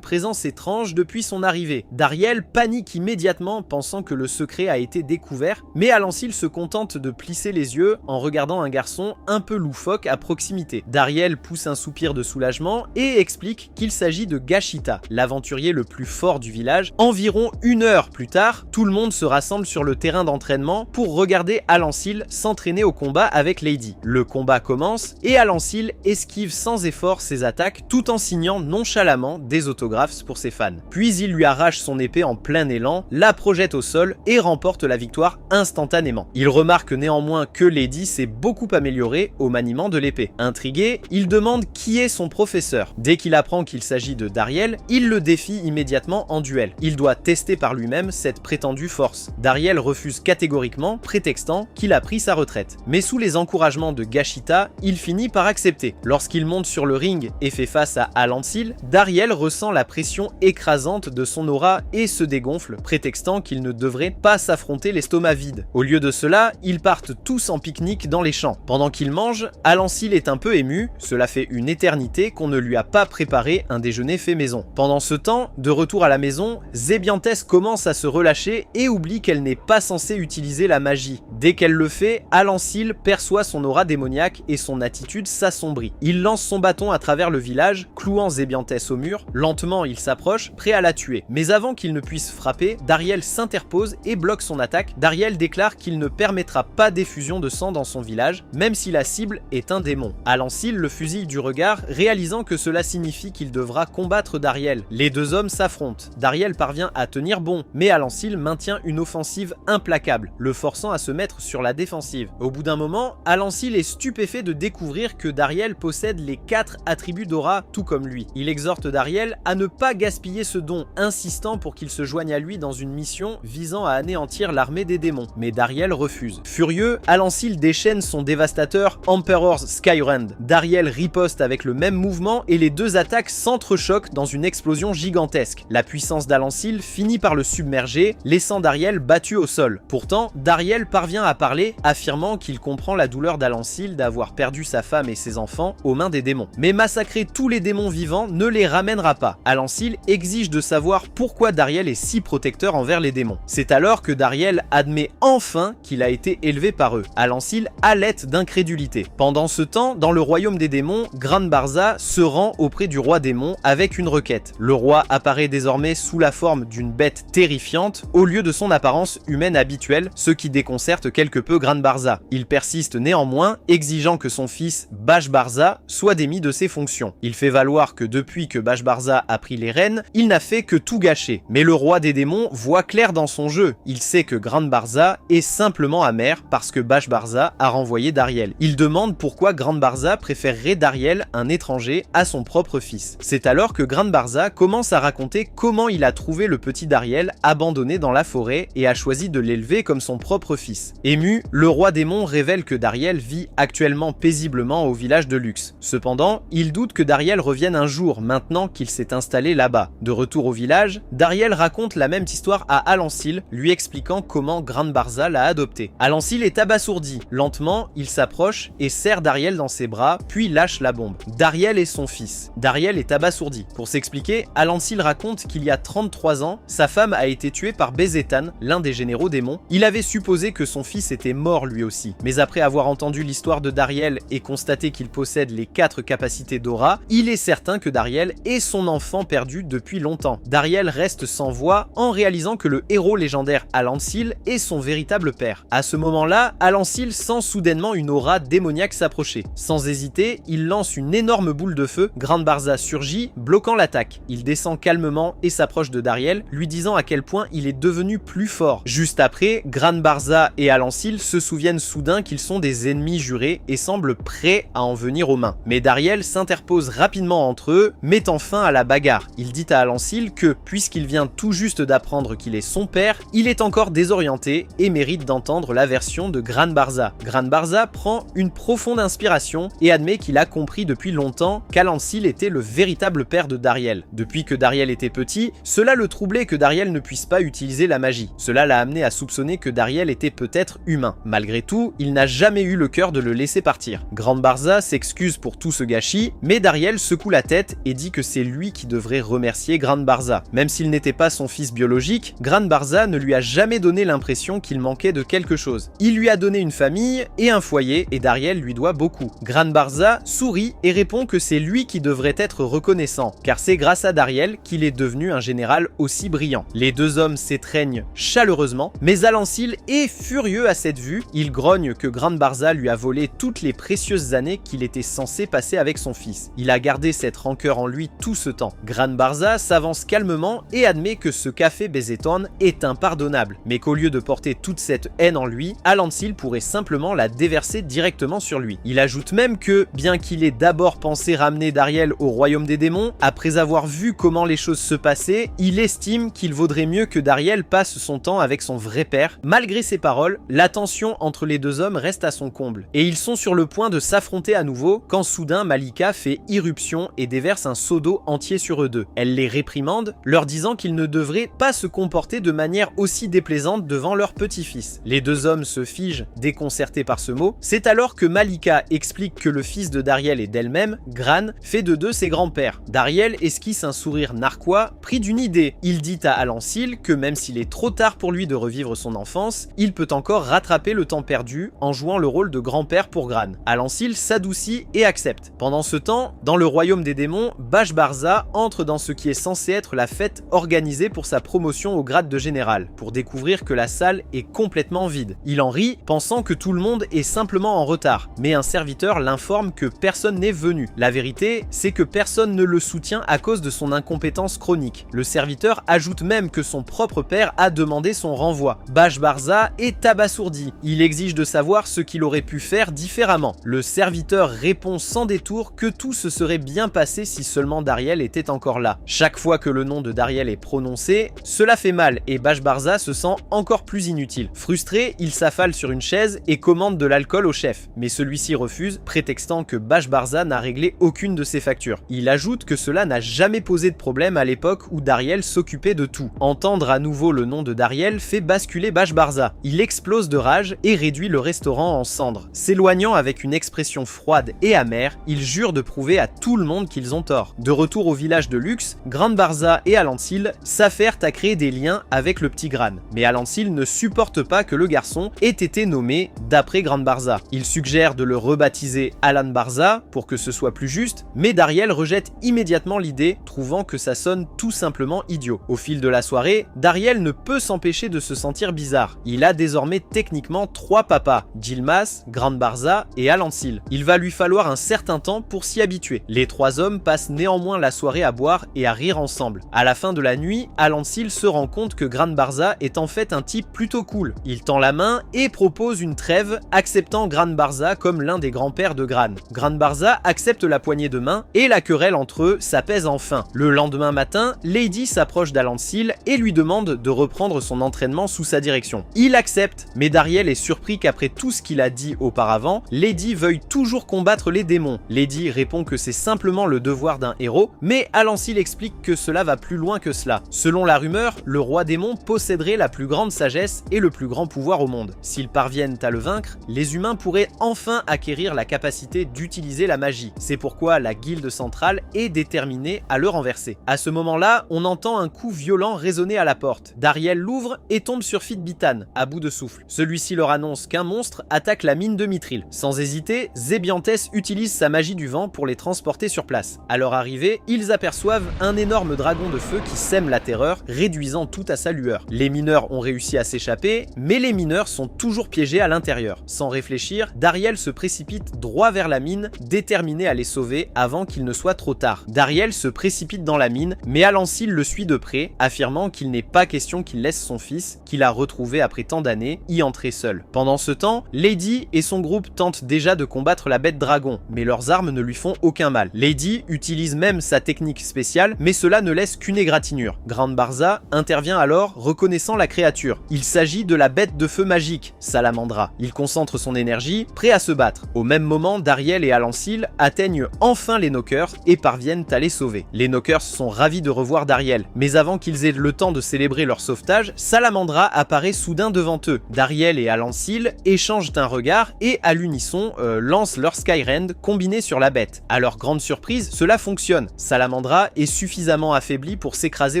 présence étrange depuis son arrivée. Dariel panique immédiatement, pensant que le secret a été découvert, mais Alansil se contente de plisser les yeux en regardant un garçon un peu loufoque à proximité. Dariel pousse un soupir de soulagement et explique qu'il s'agit de Gashita, l'aventurier le plus fort du village. Environ 1 heure plus tard, tout le monde se rassemble sur le terrain d'entraînement pour regarder Alansil s'entraîner au combat avec Lady. Le combat commence et Alansil esquive sans effort ses attaques tout en signant nonchalamment des autographes pour ses fans. Puis il lui arrache son épée en plein élan, la projette au sol et remporte la victoire instantanément. Il remarque néanmoins que Lady s'est beaucoup améliorée au maniement de l'épée. Intrigué, il demande qui est son professeur. Dès qu'il apprend qu'il s'agit de Dariel, il le défie immédiatement en duel. Il doit tester par lui-même cette prétendue force. Dariel refuse catégoriquement, prétextant qu'il a pris sa retraite. Mais sous les encouragements de Gashita, il finit par accepter. Lorsqu'il monte sur le ring et fait face à Alansil, Dariel ressent la pression écrasante de son aura et se dégonfle, prétextant qu'il ne devrait pas s'affronter l'estomac vide. Au lieu de cela, ils partent tous en pique-nique dans les champs. Pendant qu'ils mangent, Alansil est un peu ému, cela fait une éternité qu'on ne lui a pas préparé un déjeuner fait maison. Pendant ce temps, de retour à la maison, Zébiantès commence à se relâcher et oublie qu'elle n'est pas censée utiliser la magie. Dès qu'elle le fait, Alansil perçoit son aura démoniaque et son attitude s'assombrit. Il lance son bâton à travers le village, clouant Zébiantès au mur. Lentement, il s'approche, prêt à la tuer. Mais avant qu'il ne puisse frapper, Dariel s'interpose et bloque son attaque. Dariel déclare qu'il ne permettra pas d'effusion de sang dans son village, même si la cible est un démon. Alansil le fusille du regard, réalisant que cela signifie qu'il devra combattre Dariel. Les deux hommes s'affrontent. Dariel parvient à tenir bon, mais Alansil maintient une offensive implacable, le forçant à se mettre sur la défensive. Au bout d'un moment, Alansil est stupéfait de découvrir que Dariel possède les 4 attributs d'aura tout comme lui. Il exhorte Dariel à ne pas gaspiller ce don, insistant pour qu'il se joigne à lui dans une mission visant à anéantir l'armée des démons. Mais Dariel refuse. Furieux, Alansil déchaîne son dévastateur Emperor's Skyrend. Dariel riposte avec le même mouvement et les deux attaques s'entrechoquent dans une explosion gigantesque. La puissance d'Alansil finit par le submerger, laissant Dariel battu au sol. Pourtant, Dariel parvient à parler, affirmant qu'il comprend la douleur d'Alansil d'avoir perdu sa femme et ses enfants aux mains des démons. Mais massacrer tous les démons vivants ne les ramènera pas. Alansil exige de savoir pourquoi Dariel est si protecteur envers les démons. C'est alors que Dariel admet enfin qu'il a été élevé par eux. Alansil halète d'incrédulité. Pendant ce temps, dans le royaume des démons, Granbarza se rend auprès du roi démon avec une requête. Le roi apparaît désormais sous la forme d'une bête terrifiante au lieu de son apparence humaine habituelle, ce qui déconcerte quelque peu Granbarza. Il persiste néanmoins, exigeant que son fils Bashbarza soit démis de ses fonctions. Il fait valoir que depuis que Bashbarza a pris les rênes, il n'a fait que tout gâcher. Mais le roi des démons voit clair dans son jeu. Il sait que Granbarza est simplement amer parce que Bashbarza a renvoyé Dariel. Il demande pourquoi Granbarza préférerait Dariel, un étranger, à son propre fils. C'est alors que Granbarza commence à raconter comment il a trouvé le petit Dariel abandonné dans la forêt et a choisi de l'élever comme son propre fils. Ému, le roi démon révèle que Dariel vit actuellement paisiblement au village de Lux. Cependant, il doute que Dariel revienne un jour maintenant qu'il s'est installé là-bas. De retour au village, Dariel raconte la même histoire à Alansil, lui expliquant comment Granbarza l'a adopté. Alansil est abasourdi. Lentement, il s'approche et serre Dariel dans ses bras, puis lâche la bombe. Dariel est son fils. Dariel est abasourdi. Pour s'expliquer, Alansil raconte qu'il y a 33 ans, sa femme a été tuée par Bezetan, l'un des généraux démons. Il avait supposé que son fils était mort lui aussi. Mais après avoir entendu l'histoire de Dariel et constaté qu'il possède les 4 capacités d'aura, il est certain que Dariel est son enfant perdu depuis longtemps. Dariel reste sans voix en réalisant que le héros légendaire Alansil est son véritable père. À ce moment-là, Alansil sent soudainement une aura démoniaque s'approcher. Sans hésiter, il lance une énorme boule de feu. Granbarza surgit, bloquant l'attaque. Il descend calmement et s'approche de Dariel, lui disant à quel point il est devenu plus fort. Juste après, Granbarza et Alansil se souviennent soudain qu'ils sont des ennemis jurés et semblent prêts à en venir aux mains. Mais Dariel s'interpose rapidement entre eux, mettant fin à la bagarre. Il dit à Alansil que, puisqu'il vient tout juste d'apprendre qu'il est son père, il est encore désorienté et mérite d'entendre la version de Granbarza. Granbarza prend une profonde inspiration et admet qu'il a compris depuis longtemps qu'Alansil était le véritable père de Dariel. Depuis que Dariel était petit, cela le troublait que Dariel ne puisse pas utiliser la magie. Cela l'a amené amené à soupçonner que Dariel était peut-être humain. Malgré tout, il n'a jamais eu le cœur de le laisser partir. Grand Barza s'excuse pour tout ce gâchis, mais Dariel secoue la tête et dit que c'est lui qui devrait remercier Grand Barza. Même s'il n'était pas son fils biologique, Grand Barza ne lui a jamais donné l'impression qu'il manquait de quelque chose. Il lui a donné une famille et un foyer et Dariel lui doit beaucoup. Grand Barza sourit et répond que c'est lui qui devrait être reconnaissant, car c'est grâce à Dariel qu'il est devenu un général aussi brillant. Les deux hommes s'étreignent chaleureusement, mais Alansil est furieux à cette vue. Il grogne que Grand Barza lui a volé toutes les précieuses années qu'il était censé passer avec son fils. Il a gardé cette rancœur en lui tout ce temps. Grand Barza s'avance calmement et admet que ce qu'a fait Bezeton est impardonnable, mais qu'au lieu de porter toute cette haine en lui, Alansil pourrait simplement la déverser directement sur lui. Il ajoute même que, bien qu'il ait d'abord pensé ramener Dariel au royaume des démons, après avoir vu comment les choses se passaient, il estime qu'il vaudrait mieux que Dariel passe son temps avec son vrai père. Malgré ces paroles, la tension entre les deux hommes reste à son comble, et ils sont sur le point de s'affronter à nouveau quand soudain Malika fait irruption et déverse un seau d'eau entier sur eux deux. Elle les réprimande, leur disant qu'ils ne devraient pas se comporter de manière aussi déplaisante devant leur petit-fils. Les deux hommes se figent, déconcertés par ce mot. C'est alors que Malika explique que le fils de Dariel et d'elle-même, Gran, fait de deux ses grands-pères. Dariel esquisse un sourire narquois, pris d'une idée. Il dit à Alansil que même s'il est trop tard pour lui de revivre son enfance, il peut encore rattraper le temps perdu en jouant le rôle de grand-père pour Gran. Alansil s'adoucit et accepte. Pendant ce temps, dans le royaume des démons, Bash Barza entre dans ce qui est censé être la fête organisée pour sa promotion au grade de général, pour découvrir que la salle est complètement vide. Il en rit, pensant que tout le monde est simplement en retard, mais un serviteur l'informe que personne n'est venu. La vérité, c'est que personne ne le soutient à cause de son incompétence chronique. Le serviteur ajoute même que son propre père a demandé son renvoi. Bash Barza est abasourdi. Il exige de savoir ce qu'il aurait pu faire différemment. Le serviteur répond sans détour que tout se serait bien passé si seulement Dariel était encore là. Chaque fois que le nom de Dariel est prononcé, cela fait mal et Bash Barza se sent encore plus inutile. Frustré, il s'affale sur une chaise et commande de l'alcool au chef, mais celui-ci refuse, prétextant que Bash Barza n'a réglé aucune de ses factures. Il ajoute que cela n'a jamais posé de problème à l'époque où Dariel s'occupait de tout. Entendre à nouveau le nom de Dariel fait basculer Bash Barza. Il explose de rage et réduit le restaurant en cendres. S'éloignant avec une expression froide et amère, il jure de prouver à tout le monde qu'ils ont tort. De retour au village de Lux, Grand Barza et Alansil s'affairent à créer des liens avec le petit Gran. Mais Alansil ne supporte pas que le garçon ait été nommé d'après Grand Barza. Il suggère de le rebaptiser Alan Barza pour que ce soit plus juste, mais Dariel rejette immédiatement l'idée, trouvant que ça sonne tout simplement idiot. Au fil de la soirée, Dariel ne peut s'empêcher de se sentir bizarre. Il a désormais techniquement 3 papas, Yilmaz, Grand Barza et Alansil. Il va lui falloir un certain temps pour s'y habituer. Les 3 hommes passent néanmoins la soirée à boire et à rire ensemble. À la fin de la nuit, Alansil se rend compte que Grand Barza est en fait un type plutôt cool. Il tend la main et propose une trêve, acceptant Grand Barza comme l'un des grands-pères de Gran. Grand Barza accepte la poignée de main et la querelle entre eux s'apaise enfin. Le lendemain matin, Lady s'approche d'Alansil et lui demande de reprendre son entraînement sous sa direction. Il accepte, mais Dariel est surpris qu'après tout ce qu'il a dit auparavant, Lady veuille toujours combattre les démons. Lady répond que c'est simplement le devoir d'un héros, mais Alansil explique que cela va plus loin que cela. Selon la rumeur, le roi démon posséderait la plus grande sagesse et le plus grand pouvoir au monde. S'ils parviennent à le vaincre, les humains pourraient enfin acquérir la capacité d'utiliser la magie. C'est pourquoi la guilde centrale est déterminée à le renverser. À ce moment-là, on entend un coup violent résonner à la porte. Dariel l'ouvre et tombe sur Fitbitan, à bout de souffle. Celui-ci leur annonce qu'un monstre attaque la mine de Mithril. Sans hésiter, Zébiantes utilise sa magie du vent pour les transporter sur place. À leur arrivée, ils aperçoivent un énorme dragon de feu qui sème la terreur, réduisant tout à sa lueur. Les mineurs ont réussi à s'échapper, mais les mineurs sont toujours piégés à l'intérieur. Sans réfléchir, Dariel se précipite droit vers la mine, déterminé à les sauver avant qu'il ne soit trop tard. Dariel se précipite dans la mine, mais Alansil le suit de près, affirmant qu'il n'est pas question qu'il laisse son fils, qu'il a retrouvé après tant d'années, y entrer seul. Pendant ce temps, Lady et son groupe tentent déjà de combattre la bête dragon, mais leurs armes ne lui font aucun mal. Lady utilise même sa technique spéciale, mais cela ne laisse qu'une égratignure. Grand Barza intervient alors, reconnaissant la créature. Il s'agit de la bête de feu magique, Salamandra. Il concentre son énergie, prêt à se battre. Au même moment, Dariel et Alansil atteignent enfin les Knockers et parviennent à les sauver. Les Knockers sont ravis de revoir Dariel, mais avant qu'ils aient le temps de célébrer leur sauvetage, Salamandra salamandra apparaît soudain devant eux. Dariel et Alansil échangent un regard et à l'unisson lancent leur Skyrend combiné sur la bête. À leur grande surprise, cela fonctionne. Salamandra est suffisamment affaibli pour s'écraser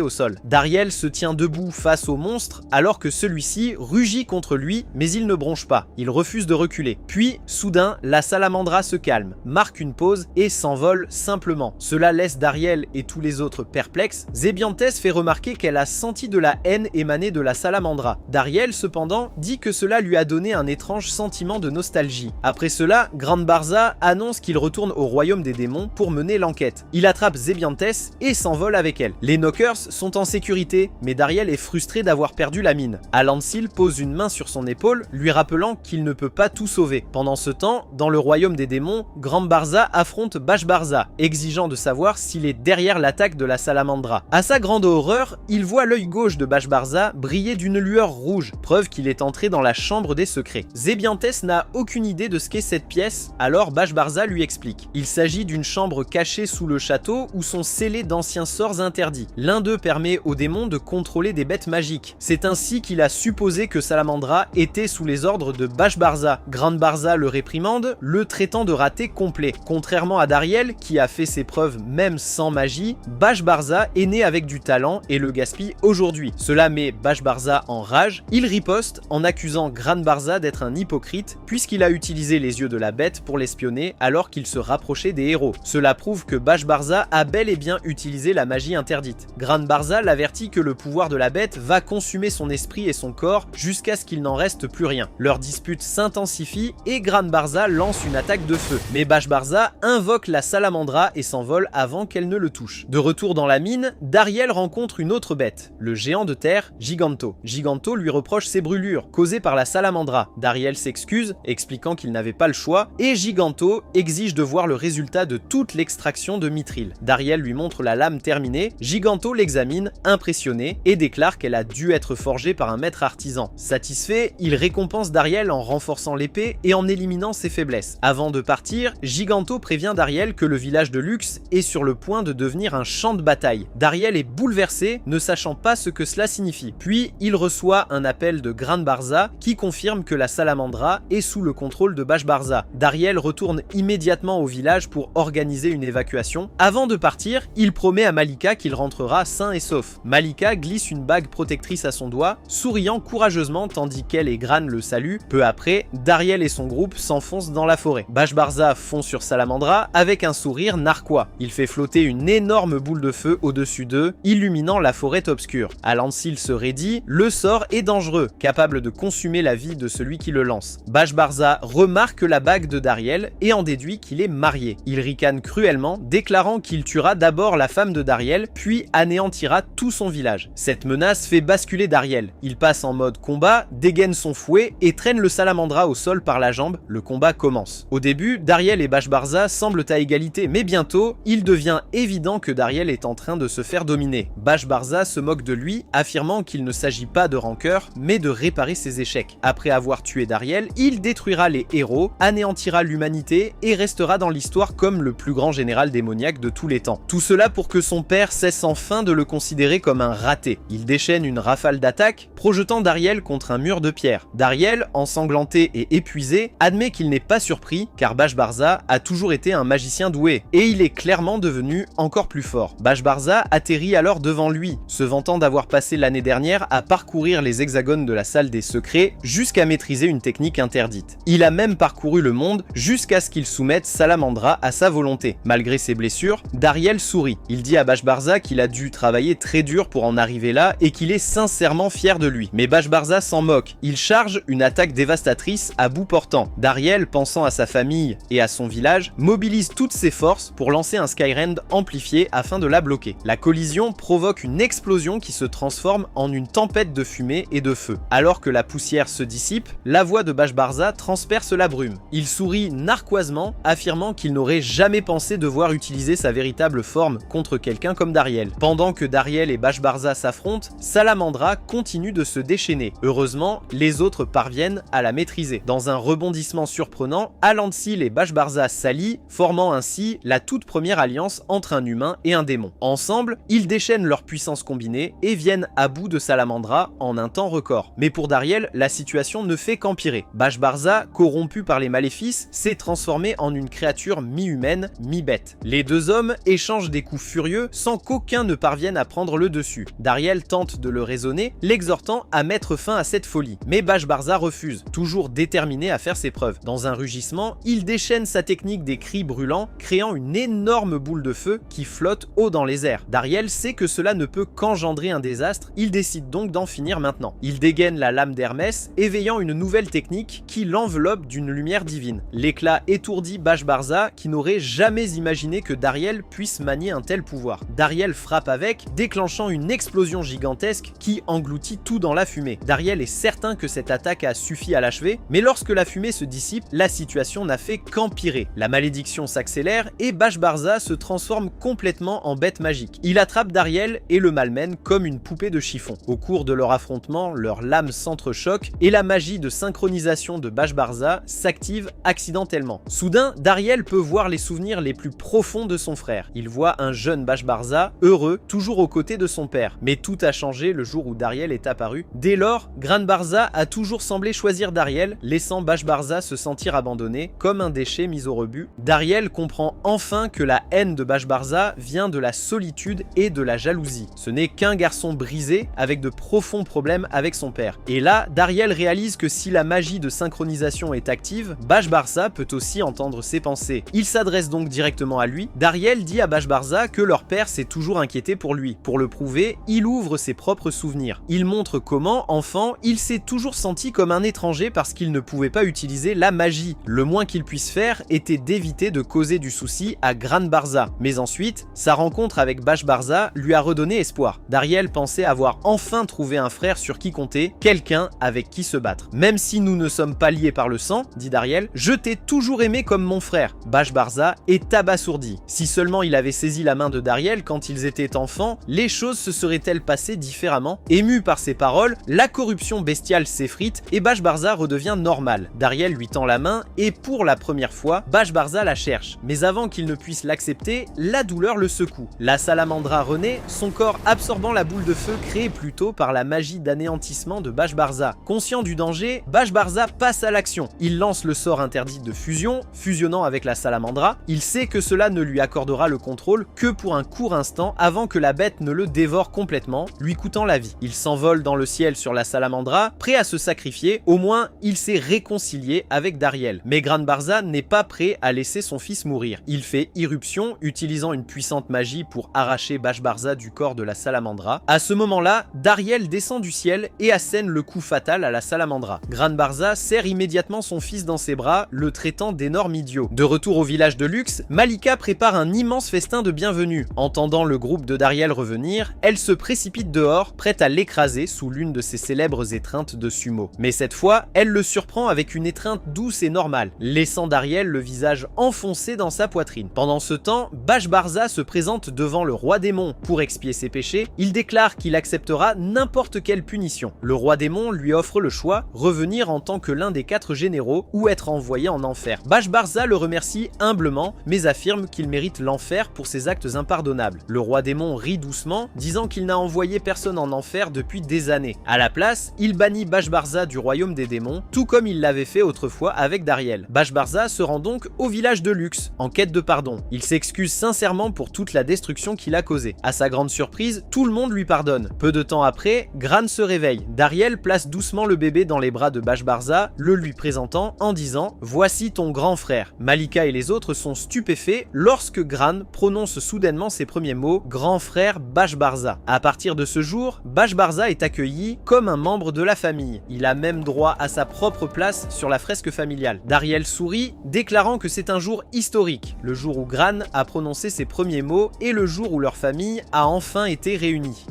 au sol. Dariel se tient debout face au monstre alors que celui-ci rugit contre lui mais il ne bronche pas. Il refuse de reculer. Puis, soudain, la salamandra se calme, marque une pause et s'envole simplement. Cela laisse Dariel et tous les autres perplexes. Zébiantès fait remarquer qu'elle a senti de la haine émaner de la salamandra. Dariel, cependant, dit que cela lui a donné un étrange sentiment de nostalgie. Après cela, Grand Barza annonce qu'il retourne au royaume des démons pour mener l'enquête. Il attrape Zébiantès et s'envole avec elle. Les Knockers sont en sécurité, mais Dariel est frustré d'avoir perdu la mine. Alansil pose une main sur son épaule, lui rappelant qu'il ne peut pas tout sauver. Pendant ce temps, dans le royaume des démons, Grand Barza affronte Bashbarza, exigeant de savoir s'il est derrière l'attaque de la salamandra. À sa grande horreur, il voit l'œil gauche de Bashbarza briller d'une lueur rouge, preuve qu'il est entré dans la chambre des secrets. Zébiantès n'a aucune idée de ce qu'est cette pièce, alors Bashbarza lui explique. Il s'agit d'une chambre cachée sous le château où sont scellés d'anciens sorts interdits. L'un d'eux permet aux démons de contrôler des bêtes magiques. C'est ainsi qu'il a supposé que Salamandra était sous les ordres de Bashbarza. Grand Barza le réprimande, le traitant de raté complet. Contrairement à Dariel, qui a fait ses preuves même sans magie, Bashbarza est né avec du talent et le gaspille aujourd'hui. Cela met Bashbarza en rage. Il riposte en accusant Grand Barza d'être un hypocrite puisqu'il a utilisé les yeux de la bête pour l'espionner alors qu'il se rapprochait des héros. Cela prouve que Bashbarza a bel et bien utilisé la magie interdite. Grand Barza l'avertit que le pouvoir de la bête va consumer son esprit et son corps jusqu'à ce qu'il n'en reste plus rien. Leur dispute s'intensifie et Grand Barza lance une attaque de feu. Mais Bashbarza invoque la salamandra et s'envole avant qu'elle ne le touche. De retour dans la mine, Dariel rencontre une autre bête, le géant de terre, Giganto. Giganto lui reproche ses brûlures, causées par la salamandra. Dariel s'excuse, expliquant qu'il n'avait pas le choix, et Giganto exige de voir le résultat de toute l'extraction de Mithril. Dariel lui montre la lame terminée, Giganto l'examine, impressionné, et déclare qu'elle a dû être forgée par un maître artisan. Satisfait, il récompense Dariel en renforçant l'épée et en éliminant ses faiblesses. Avant de partir, Giganto prévient Dariel que le village de Lux est sur le point de devenir un champ de bataille. Dariel est bouleversé, ne sachant pas ce que cela signifie. Puis, il reçoit un appel de Grand Barza qui confirme que la salamandra est sous le contrôle de Bashbarza. Dariel retourne immédiatement au village pour organiser une évacuation. Avant de partir, il promet à Malika qu'il rentrera sain et sauf. Malika glisse une bague protectrice à son doigt, souriant courageusement tandis qu'elle et Gran le saluent. Peu après, Dariel et son groupe s'enfoncent dans la forêt. Bashbarza fond sur Salamandra avec un sourire narquois. Il fait flotter une énorme boule de feu au-dessus d'eux, illuminant la forêt obscure. Alansil se raidit, le sort est dangereux, capable de consumer la vie de celui qui le lance. Bashbarza remarque la bague de Dariel et en déduit qu'il est marié. Il ricane cruellement, déclarant qu'il tuera d'abord la femme de Dariel, puis anéantira tout son village. Cette menace fait basculer Dariel. Il passe en mode combat, dégaine son fouet et traîne le salamandra au sol par la jambe. Le combat commence. Au début, Dariel et Bashbarza semblent à égalité, mais bientôt, il devient évident que Dariel est en train de se faire dominer. Bashbarza se moque de lui, affirmant qu'il ne s'agit pas de rancœur, mais de réparer ses échecs. Après avoir tué Dariel, il détruira les héros, anéantira l'humanité et restera dans l'histoire comme le plus grand général démoniaque de tous les temps. Tout cela pour que son père cesse enfin de le considérer comme un raté. Il déchaîne une rafale d'attaques, projetant Dariel contre un mur de pierre. Dariel, ensanglanté et épuisé, admet qu'il n'est pas surpris car Bashbarza a toujours été un magicien doué et il est clairement devenu encore plus fort. Bashbarza atterrit alors devant lui, se vantant d'avoir passé l'année dernière à parcourir les hexagones de la salle des secrets jusqu'à maîtriser une technique interdite. Il a même parcouru le monde jusqu'à ce qu'il soumette Salamandra à sa volonté. Malgré ses blessures, Dariel sourit. Il dit à Bashbarza qu'il a dû travailler très dur pour en arriver là et qu'il est sincèrement fier de lui. Mais Bashbarza s'en moque. Il charge une attaque dévastatrice à bout portant. Dariel, pensant à sa famille et à son village, mobilise toutes ses forces pour lancer un Skyrend amplifié afin de la bloquer. La collision provoque une explosion qui se transforme en une tempête de fumée et de feu. Alors que la poussière se dissipe, la voix de Bashbarza transperce la brume. Il sourit narquoisement, affirmant qu'il n'aurait jamais pensé devoir utiliser sa véritable forme contre quelqu'un comme Dariel. Pendant que Dariel et Bashbarza s'affrontent, Salamandra continue de se déchaîner. Heureusement, les autres parviennent à la maîtriser. Dans un rebondissement surprenant, Alansil et Bashbarza s'allient, formant ainsi la toute première alliance entre un humain et un démon. Ensemble, ils déchaînent leur puissance combinée et viennent à bout de Salamandra salamandra en un temps record. Mais pour Dariel, la situation ne fait qu'empirer. Bash-Barza, corrompu par les maléfices, s'est transformé en une créature mi-humaine, mi-bête. Les deux hommes échangent des coups furieux sans qu'aucun ne parvienne à prendre le dessus. Dariel tente de le raisonner, l'exhortant à mettre fin à cette folie. Mais Bash-Barza refuse, toujours déterminé à faire ses preuves. Dans un rugissement, il déchaîne sa technique des cris brûlants, créant une énorme boule de feu qui flotte haut dans les airs. Dariel sait que cela ne peut qu'engendrer un désastre, il décide donc d'en finir maintenant. Il dégaine la lame d'Hermès, éveillant une nouvelle technique qui l'enveloppe d'une lumière divine. L'éclat étourdit Bash-Barza qui n'aurait jamais imaginé que Dariel puisse manier un tel pouvoir. Dariel frappe avec, déclenchant une explosion gigantesque qui engloutit tout dans la fumée. Dariel est certain que cette attaque a suffi à l'achever, mais lorsque la fumée se dissipe, la situation n'a fait qu'empirer. La malédiction s'accélère et Bash-Barza se transforme complètement en bête magique. Il attrape Dariel et le malmène comme une poupée de chiffon. Au cours de leur affrontement, leurs lames s'entrechoquent et la magie de synchronisation de Bash-Barza s'active accidentellement. Soudain, Dariel peut voir les souvenirs les plus profonds de son frère. Il voit un jeune Bash-Barza, heureux, toujours aux côtés de son père. Mais tout a changé le jour où Dariel est apparu. Dès lors, Gran-Barza a toujours semblé choisir Dariel, laissant Bash-Barza se sentir abandonné, comme un déchet mis au rebut. Dariel comprend enfin que la haine de Bash-Barza vient de la solitude et de la jalousie. Ce n'est qu'un garçon brisé, avec de profonds problèmes avec son père. Et là, Dariel réalise que si la magie de synchronisation est active, Bash-Barza peut aussi entendre ses pensées. Il s'adresse donc directement à lui. Dariel dit à Bash-Barza que leur père s'est toujours inquiété pour lui. Pour le prouver, il ouvre ses propres souvenirs. Il montre comment, enfant, il s'est toujours senti comme un étranger parce qu'il ne pouvait pas utiliser la magie. Le moins qu'il puisse faire était d'éviter de causer du souci à Gran-Barza. Mais ensuite, sa rencontre avec Bash-Barza lui a redonné espoir. Dariel pensait avoir enfin trouvé un frère sur qui compter, quelqu'un avec qui se battre. Même si nous ne sommes pas liés par le sang, dit Dariel, je t'ai toujours aimé comme mon frère. Bash-Barza est abasourdi. Si seulement il avait saisi la main de Dariel quand ils étaient enfants, les choses se seraient-elles passées différemment? Ému par ces paroles, la corruption bestiale s'effrite et Bash-Barza redevient normal. Dariel lui tend la main et pour la première fois, Bash-Barza la cherche. Mais avant qu'il ne puisse l'accepter, la douleur le secoue. La salamandra renaît, son corps absorbant la boule de feu créée plus tôt par la magie d'anéantissement de Bash-Barza. Conscient du danger, Bash-Barza passe à l'action. Il lance le sort interdit de fusion, fusionnant avec la salamandra. Il sait que cela ne lui accordera le contrôle que pour un court instant avant que la bête ne le dévore complètement, lui coûtant la vie. Il s'envole dans le ciel sur la salamandra, prêt à se sacrifier. Au moins, il s'est réconcilié avec Dariel. Mais Gran-Barza n'est pas prêt à laisser son fils mourir. Il fait irruption, utilisant une puissante magie pour arracher Bash-Barza du corps de la salamandra. À ce moment-là, Dariel descend du ciel et assène le coup fatal à la salamandra. Gran-Barza serre immédiatement son fils dans ses bras, le traitant d'énorme idiot. De retour au village de Lux, Malika prépare un immense festin de bienvenue. Entendant le groupe de Dariel revenir, elle se précipite dehors, prête à l'écraser sous l'une de ses célèbres étreintes de sumo. Mais cette fois, elle le surprend avec une étreinte douce et normale, laissant Dariel le visage enfoncé dans sa poitrine. Pendant ce temps, Bash-Barza se présente devant le roi démon pour expier ses péchés. Il déclare qu'il acceptera n'importe quelle punition. Le roi démon lui offre le choix, revenir en tant que l'un des 4 généraux ou être envoyé en enfer. Bash-Barza le remercie humblement, mais affirme qu'il mérite l'enfer pour ses actes impardonnables. Le roi démon rit doucement, disant qu'il n'a envoyé personne en enfer depuis des années. À la place, il bannit Bash-Barza du royaume des démons, tout comme il l'avait fait autrefois avec Dariel. Bash-Barza se rend donc au village de Lux, en quête de pardon. Il s'excuse sincèrement pour toute la destruction qu'il a causée. À sa grande surprise, tout le monde lui pardonne. Peu de temps après, Gran se réveille. Dariel place doucement le bébé dans les bras de Bash-Barza, le lui présentant en disant « Voici ton grand frère ». Malika et les autres sont stupéfaits lorsque Gran prononce soudainement ses premiers mots « grand frère Bash-Barza ». À partir de ce jour, Bash-Barza est accueilli comme un membre de la famille. Il a même droit à sa propre place sur la fresque familiale. Dariel sourit, déclarant que c'est un jour historique, le jour où Gran a prononcé ses premiers mots et le jour où leur famille a enfin été réunie.